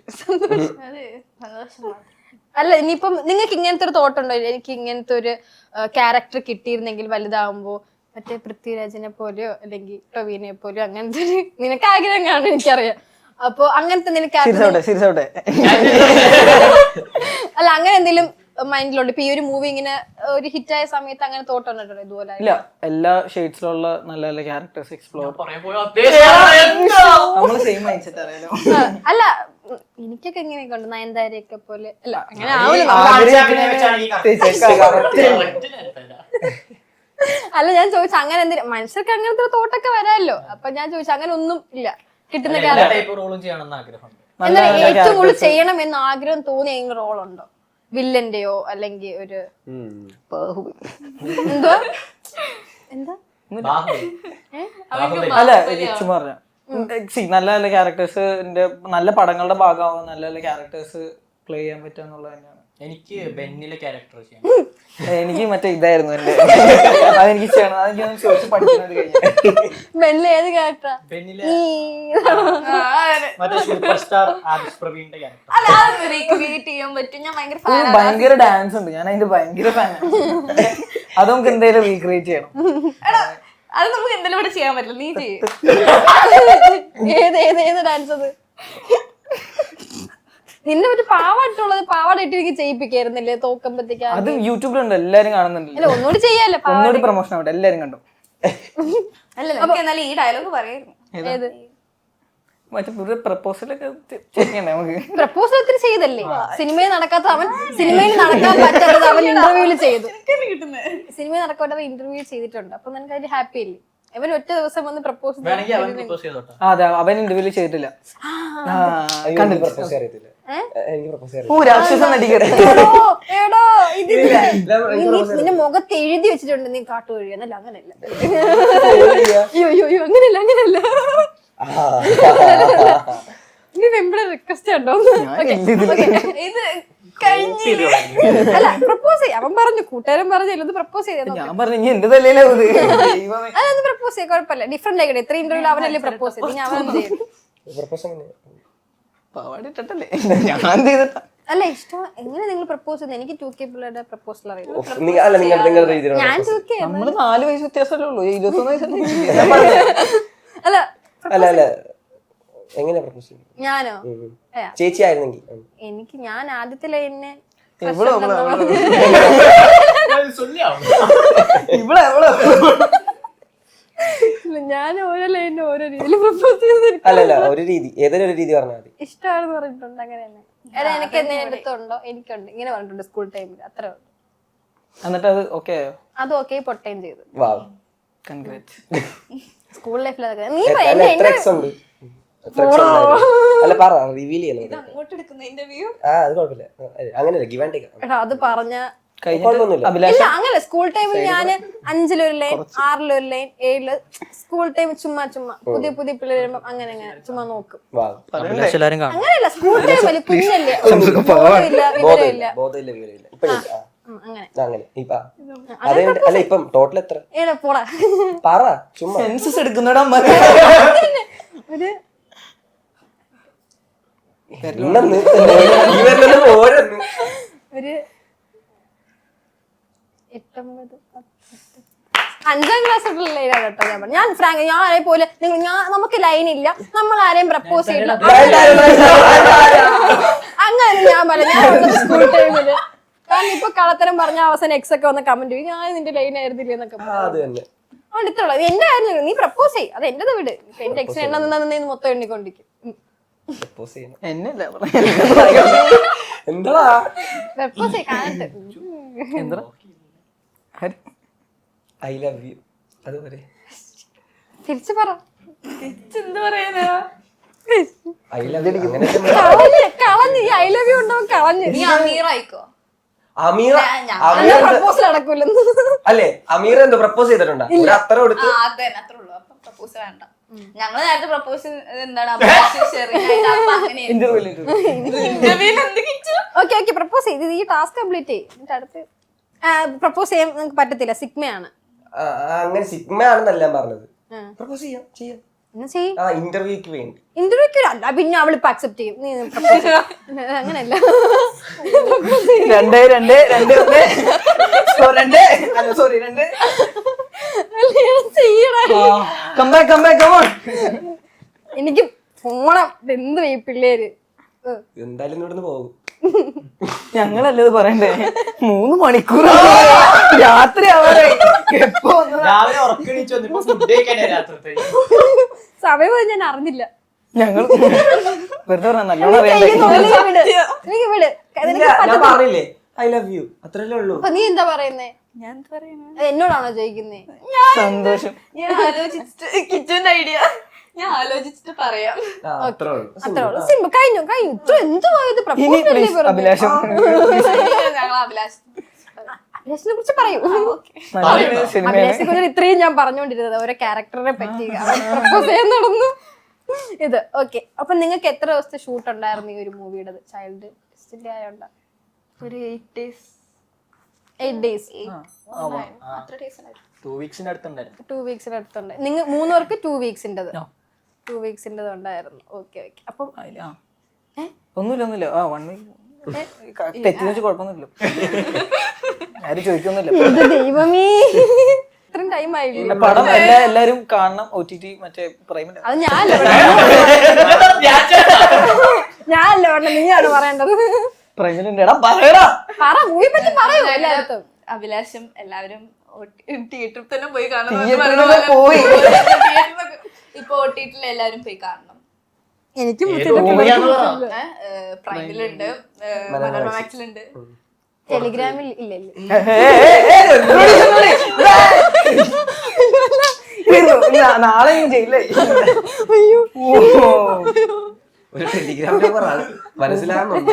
അല്ല ഇനിയിപ്പം നിങ്ങൾക്ക് ഇങ്ങനത്തെ ഒരു തോട്ടുണ്ടോ? എനിക്ക് ഇങ്ങനത്തെ ഒരു ക്യാരക്ടർ കിട്ടിയിരുന്നെങ്കിൽ വലുതാവുമ്പോ മറ്റേ പൃഥ്വിരാജിനെ പോലെയോ അല്ലെങ്കിൽ ടൊവിനെ പോലെയോ അങ്ങനത്തെ ഒരു നിനക്ക് ആഗ്രഹം കാണും, എനിക്കറിയാം. അപ്പൊ അങ്ങനത്തെ നിനക്ക് അല്ല അങ്ങനെ എന്തെങ്കിലും മൈൻഡിലുണ്ട്? ഇപ്പൊ ഈ ഒരു മൂവി ഇങ്ങനെ ഒരു ഹിറ്റായ സമയത്ത് അങ്ങനെ തോട്ടുണ്ടോ ഇതുപോലെ? ഇല്ല, എല്ലാ ഷെയ്ഡ്സിലുള്ള നല്ല നല്ല ക്യാരക്ടേഴ്സ് എക്സ്പ്ലോർ. നമ്മള് സെയിം മൈൻഡ് സെറ്റ് അറിയാലോ. അല്ല എനിക്കൊക്കെ എങ്ങനെയൊക്കെ ഉണ്ട് നയൻതാരയൊക്കെ പോലെ. അല്ല അങ്ങനെ അല്ല ഞാൻ ചോദിച്ചു അങ്ങനെ എന്തിനാ മനുഷ്യർക്ക് അങ്ങനത്തെ ഒരു തോട്ടൊക്കെ വരാമല്ലോ. അപ്പൊ ഞാൻ ചോദിച്ചു അങ്ങനെ ഒന്നും ഇല്ല കിട്ടുന്ന എല്ലാ ക്യാരക്ടർ. ടൈപ്പ് റോളും ചെയ്യണമെന്ന് ആഗ്രഹമുണ്ട്. എന്നാൽ ഏറ്റവും കൂടുതൽ ചെയ്യണം എന്ന് ആഗ്രഹം തോന്നിയ ഏതെങ്കിലും റോളുണ്ടോ? വില്ലന്റെയോ അല്ലെങ്കിൽ ഒരു എന്തോ എന്താ അല്ല ചുമ്മാ പറഞ്ഞ നല്ല നല്ല ക്യാരക്ടേഴ്സിന്റെ നല്ല പടങ്ങളുടെ ഭാഗമാവാൻ നല്ല നല്ല ക്യാരക്ടേഴ്സ് പ്ലേ ചെയ്യാൻ പറ്റുക എന്നുള്ളത് തന്നെയാണ്. എനിക്ക് ബെന്നിലെ ക്യാരക്ടർ ചെയ്യാം. എനിക്ക് മറ്റേ ഇതായിരുന്നു എന്റെ അതെനിക്ക് ചെയ്യണം. അതെനിക്ക് ചോദിച്ച് പഠിക്കുന്നത് കഴിഞ്ഞു. മെല്ലെ ഏത് ക്യാരക്ടറാ? ബെന്നിലെ മറ്റേ സൂപ്പർ സ്റ്റാർ ആദിഷ് പ്രവീണിന്റെ ക്യാരക്ടർ. ചെയ്യാൻ പറ്റും. ഞാൻ ഭയങ്കര ഡാൻസ് ഉണ്ട്. ഞാൻ അതിന്റെ ഭയങ്കര ഫാനാണ്. അത് നമുക്ക് എന്തെങ്കിലും റീക്രിയേറ്റ് ചെയ്യണം. അത് നമുക്ക് എന്തെങ്കിലും ഇവിടെ ചെയ്യാൻ പറ്റില്ല. നീ ചെയ്യും. ഏത് ഡാൻസ് അത്? നിന്നെ പറ്റി പാവായിട്ടുള്ളത് പാവാട ഇട്ട് എനിക്ക് ചെയ്യിപ്പിക്കായിരുന്നില്ലേ തോക്കുമ്പത്തേക്ക്? അത് യൂട്യൂബിലുണ്ട്, എല്ലാരും കാണുന്നുണ്ട്. അല്ല ഒന്നുകൂടി ചെയ്യാല്ലോ, ഒന്നുകൂടി പ്രൊമോഷൻ ആവട്ടെ, എല്ലാരും കണ്ടു. അല്ല എന്നാലും ഈ ഡയലോഗ് പറയായിരുന്നു. ഏത് മറ്റേ പ്രപ്പോസലൊക്കെ ചെയ്യണ്ടേ നമുക്ക്? പ്രപ്പോസൽ ഒത്തിരി ചെയ്തല്ലേ? സിനിമയിൽ നടക്കാത്ത അവൻ സിനിമയിൽ നടക്കാൻ പറ്റാത്തത് അവൻ ഇന്റർവ്യൂവിൽ ചെയ്തു. സിനിമയിൽ നടക്കാത്ത ഇന്റർവ്യൂ ചെയ്തിട്ടുണ്ട്. അപ്പൊ നിനക്ക് അതിൽ ഹാപ്പി അല്ലേ? അവൻ ഒറ്റ ദിവസം വന്ന് പ്രപ്പോസ് അതെ, അവൻ ഇന്റർവ്യൂല് ചെയ്തിട്ടില്ല. നിന്റെ മുഖത്ത് എഴുതി വെച്ചിട്ടുണ്ട് നീ കാട്ടുവഴി എന്നല്ല. അങ്ങനല്ല അങ്ങനല്ല നീ വെമ്പടെ റിക്വസ്റ്റ് ഉണ്ടോ? ഇത് അല്ല പ്രപ്പോസ് ചെയ്യാം. അവൻ പറഞ്ഞു, കൂട്ടുകാരൻ പറഞ്ഞു ഇത് പ്രപ്പോസ് ചെയ്ത. ഞാൻ പറഞ്ഞു എന്റെ തലയിലാ അതൊന്ന് പ്രപ്പോസ് ചെയ്യാം, കുഴപ്പമില്ല. ഡിഫറെന്റ് ആയിക്കട്ടെ. ഇത്ര ഇന്റർവ്യൂ അവനല്ലേ പ്രപ്പോസ് ചെയ്ത്, ഞാൻ അവൻ ചെയ്യും. അല്ല ഇഷ്ടം എങ്ങനെ നിങ്ങൾ പ്രപ്പോസ് ചെയ്യുന്നത്? എനിക്ക് 2K പിള്ളേരുടെ പ്രപ്പോസൽ അറിയില്ല. ഞാൻ 2K നമ്മള് 4 വയസ്സ് വ്യത്യാസമല്ലേ ഉള്ളൂ. 21 വയസ്സല്ലേ. അല്ല എങ്ങനെ പ്രപ്പോസ് ചെയ്യും? ഞാനോ? ചേച്ചി ആയിരുന്നെങ്കിൽ എനിക്ക് ഞാൻ ആദ്യത്തെ ലൈനിനെ ഞാൻ ഓരോ ലൈനിന് ഓരോ രീതിയിൽ പ്രപ്പോസ് ചെയ്തിരിക്കും. അല്ലല്ല ഒരു രീതി, ഏതൊരു ഒരു രീതി പറഞ്ഞാൽ മതി. ഇഷ്ടമാണെന്ന് പറഞ്ഞിട്ടുണ്ട്. അങ്ങനെ തന്നെ. എനിക്ക് എന്തെങ്കിലും അടുത്തുണ്ടോ? എനിക്കുണ്ട്. ഇങ്ങനെ പറഞ്ഞിട്ടുണ്ട് സ്കൂൾ ടൈമിൽ. അത്ര എന്നിട്ട് അത് ഓക്കെ ആയോ? അത് ഓക്കെ പൊട്ടയും ചെയ്തു. കൺഗ്രാറ്റ്സ്. സ്കൂൾ ലൈഫിൽ അതൊക്കെ നീ അല്ല പറ, റിവീൽ ചെയ്യണം. അത് കുഴപ്പമില്ല, അങ്ങനെയല്ല ഗിവ് ആൻഡ് ടേക്ക്. അത് പറഞ്ഞ അഭിലാഷ് അങ്ങനെ സ്കൂൾ ടൈമിൽ ഞാൻ 5-ലൊരു ലൈൻ, 6-ലൊരു ലൈൻ, 7-ല് സ്കൂൾ ടൈം ചുമ്മാ പുതിയ പിള്ളേർ വരുമ്പോ അങ്ങനെ ചുമ്മാ നോക്കും. എല്ലാരും കാണും. അങ്ങനെയല്ല സ്കൂൾ ടൈം അല്ലേ, കുഞ്ഞല്ലേ, ബോധമില്ല വിവരമില്ല. ബോധമില്ല വിവരമില്ല. ഇപ്പഴില്ല. അങ്ങനെ അങ്ങനെ അല്ല ഇപ്പം ടോട്ടൽ എത്ര? പോടാ പറ, ചുമ്മാ സെൻസസ് എടുക്കുന്നടാ. ഒരു ഒരു 19 5ാം ക്ലാസ് ലൈനാണ് കേട്ടോ. ഞാൻ ഫ്രാങ്ക്, ഞാൻ ആരെയും പോലെ നമുക്ക് ലൈൻ ഇല്ല, നമ്മൾ ആരെയും പ്രപ്പോസ് ചെയ്യില്ല അങ്ങനെ ഞാൻ പറയാം. ഞാൻ സ്കൂൾ ടൈമില് കാരണം ഇപ്പൊ കളത്തരം പറഞ്ഞ അവസാനം എക്സ് ഒക്കെ വന്ന് കമന്റ് ചെയ്യും, ഞാൻ നിന്റെ ലൈൻ ആയിരുന്നില്ല എന്നൊക്കെ പറഞ്ഞു. ഇത്രയുള്ളത് എന്റെ ആയിരുന്നു. നീ പ്രപ്പോസ് ചെയ്യും, അത് എന്റെ വീട്. എന്റെ എക്സ് എണ്ണ നിന്ന് മൊത്തം എണ്ണിക്കൊണ്ടിരിക്കും. പ്രപ്പോസ് ചെയ്യും കാണട്ടെ. എന്താ ഐ ലവ് യു അത് പറയേ. തിരിച്ചു പറ. എന്താ പറയാനാ? ഐ ലവ് യു കളഞ്ഞ് ഐ ലവ് യു ഉണ്ടാവും. കളഞ്ഞ് നീ അമീർ ആയിക്കോ. അമീർ പ്രപ്പോസൽ നടക്കൂലെന്ന് അല്ലേ? അമീർ എന്തോ പ്രപ്പോസ് ചെയ്തിട്ടുണ്ടോ? ഒരു അത്ര കൊടുത്ത് അത്രേ ഉള്ളൂ. അപ്പൊ പ്രപ്പോസ് വേണ്ട. ഞങ്ങള് നേരത്തെ പ്രപ്പോസ് എന്താണ് ഓക്കെ പ്രപ്പോസ് ചെയ്ത് ഈ ടാസ്ക് കംപ്ലീറ്റ് ചെയ്യും. എന്നിട്ട് അടുത്ത് പ്രപ്പോസ് ചെയ്യാൻ നിങ്ങൾക്ക് പറ്റത്തില്ല, സിഗ്മയാണ്. അങ്ങനെ സിഗ്മ ആണെന്നല്ല ഞാൻ പറഞ്ഞത്. പ്രപ്പോസ് ചെയ്യാം, ചെയ്യാം. ഇന്റർവ്യൂക്ക് വേണ്ടി. ഇന്റർവ്യൂക്ക് അല്ല, പിന്നെ അവളിപ്പോ അക്സെപ്റ്റ് ചെയ്യും. നീ അങ്ങനെയല്ല. 2 എനിക്ക് പോണം. എന്ത് ഈ പിള്ളേര് എന്തായാലും ഇവിടുന്ന് പോകും. ഞങ്ങളല്ലേ ഇത് പറയണ്ടേ? 3 മണിക്കൂർ രാത്രി സമയം ഞാൻ അറിഞ്ഞില്ല. ഞങ്ങൾ വെറുതെ നല്ലോണം ഞാൻ പറഞ്ഞില്ലേ ഐ ലവ് യു, അത്രല്ലേ ഉള്ളൂ. നീ എന്താ പറയുന്നേ? ഞാൻ എന്താ പറയണ, എന്നോടാണോ ചോദിക്കുന്നേ? സന്തോഷം. ഞാൻ ആലോചിച്ചിട്ട് കിച്ചുവിന്റെ ഐഡിയ ഞാൻ ആലോചിച്ചിട്ട് പറയാം. അത്രേ ഉള്ളൂ. അത്രേ ഉള്ളൂ. സിമ്പിൾ. കഴിഞ്ഞു. ഇത്ര എന്തുവായത്? ഇനി please അഭിലാഷം ഞങ്ങൾ അഭിലാഷിനെ കുറിച്ച് പറയൂ. നല്ലൊരു സിനിമയാണ്. അഭിലാഷിനെ കുറിച്ച് ഇത്രയും ഞാൻ പറഞ്ഞുകൊണ്ടിരുന്നത് ഓരോ ക്യാരക്ടറിനെ പറ്റി പ്രപ്പോസ് ചെയ്യാൻ നടന്നു. ഇത് ഓക്കെ. അപ്പൊ നിങ്ങൾക്ക് എത്ര ദിവസത്തെ ഷൂട്ട് ഉണ്ടായിരുന്നു ഈ ഒരു മൂവിയുടെ? ചൈൽഡ് ലിസ്റ്റിന്റെ ആയോണ്ട ഒരു 8 days. 8 days. അത്ര ഡേയ്സ് ഉണ്ടായിരുന്നു. 2 വീക്സിന്റെ അടുത്തുണ്ടായിരുന്നു. 2 വീക്സിന്റെ അടുത്തുണ്ട്. നിങ്ങൾ 3 പേർക്ക് 2 വീക്സിൻ്റെത് 2 വീക്സിൻ്റെത് ഉണ്ടായിരുന്നു. Okay okay. അപ്പം ഒന്നുമില്ല 1 വീക്ക് തെറ്റിന്ന് വെച്ച് കുഴപ്പമൊന്നുമില്ല. ആരും ചോദിക്കൊന്നുമില്ല. ഇത് ദൈവമേ, ഇത്രയും ടൈം ആയില്ല. പടം എല്ലാരും കാണണം. OTT മറ്റേ പ്രൈമില്. അത് ഞാനല്ല പറഞ്ഞത്, നീയാണ് പറയേണ്ടത്. പ്രൈമിലുണ്ട്. എടാ പറയടാ. പറ, മൂവിയെ പറ്റി പറയൂ എല്ലായിടത്തും. അഭിലാഷം എല്ലാവരും തിയേറ്ററിൽ തന്നെ പോയി കാണണം. തിയേറ്ററിൽ പോയി. ഇപ്പൊ OTT എല്ലാവരും പോയി കാണണം. എനിക്കും പ്രൈമിലുണ്ട്, മനോരമ മാക്സിലുണ്ട്. ടെലിഗ്രാമിൽ ഇല്ല. നാളെ ചെയ്യില്ലേ? ഒരു ടെലിഗ്രാം നമ്പർ ആണ്, മനസ്സിലാകുന്നുണ്ട്.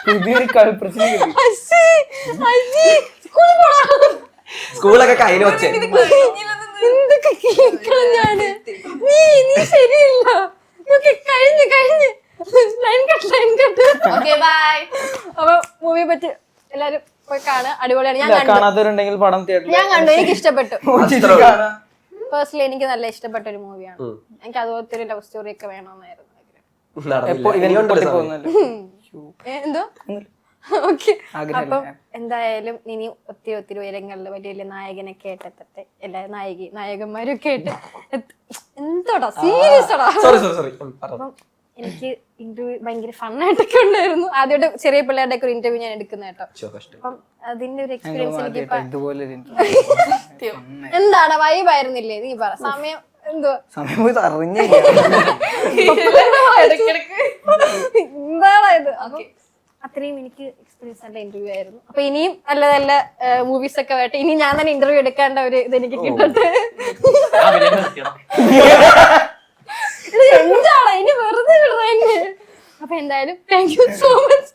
പുതിയൊരു പ്രശ്നം കിട്ടി. സ്കൂളൊക്കെ കഴിഞ്ഞ വെച്ചേ. എന്തൊക്കെ കേൾക്കണം ഞാന്. നീ ശരിയില്ല. കഴിഞ്ഞ് ലൈൻ കട്ട്. Okay bye. അപ്പൊ മൂവിയെ പറ്റി എല്ലാരും പോയി കാണുക. അടിപൊളിയാണ്. ഞാൻ കണ്ടു. കാണാത്തവരുണ്ടെങ്കിൽ പടം ഞാൻ കണ്ടു. എനിക്ക് ഇഷ്ടപ്പെട്ടു. കാണാം. പേഴ്സണലി എനിക്ക് നല്ല ഇഷ്ടപ്പെട്ട ഒരു മൂവിയാണ്. എനിക്ക് അതുപോലത്തെ ഒരു ലവ് സ്റ്റോറി ഒക്കെ വേണമെന്നായിരുന്നു ആഗ്രഹം. എപ്പോ ഇവന്റ് പൊട്ടിപ്പോകുന്നല്ലോ. എന്തോ ഓക്കെ. അപ്പം എന്തായാലും ഇനി ഒത്തിരി ഉയരങ്ങളിൽ വലിയ വലിയ നായകനൊക്കെ ആയിട്ട് എത്തട്ടെ. എല്ലാ നായകന്മാരും ഒക്കെ ആയിട്ട് എന്തോടാ സീരിയസ്ടാ. അപ്പം എനിക്ക് ഇന്റർവ്യൂ ഭയങ്കര ഫണ്ണായിട്ടൊക്കെ ഉണ്ടായിരുന്നു. ആദ്യമായിട്ട് ചെറിയ പിള്ളേരുടെ ഒക്കെ ഒരു ഇന്റർവ്യൂ ഞാൻ എടുക്കുന്ന കേട്ടോ. അപ്പം അതിന്റെ ഒരു എക്സ്പീരിയൻസ് എനിക്ക് എന്താണ് വൈബായിരുന്നില്ലേ? നീ പറ. സമയം എന്തുവാ? സമയം പോയി അറിഞ്ഞില്ല. എന്താണ് ഇത്? അത്രയും എനിക്ക് എക്സ്പീരിയൻസ് നല്ല ഇന്റർവ്യൂ ആയിരുന്നു. അപ്പൊ ഇനിയും നല്ല നല്ല മൂവീസ് ഒക്കെ വരട്ടെ. ഇനി ഞാൻ തന്നെ ഇന്റർവ്യൂ എടുക്കേണ്ട ഒരു ഇത് എനിക്ക് കിട്ടട്ടെ. എന്താണ് ഇനി വെറുതെ വിടുന്നത്? അപ്പൊ എന്തായാലും താങ്ക് യു സോ മച്ച്.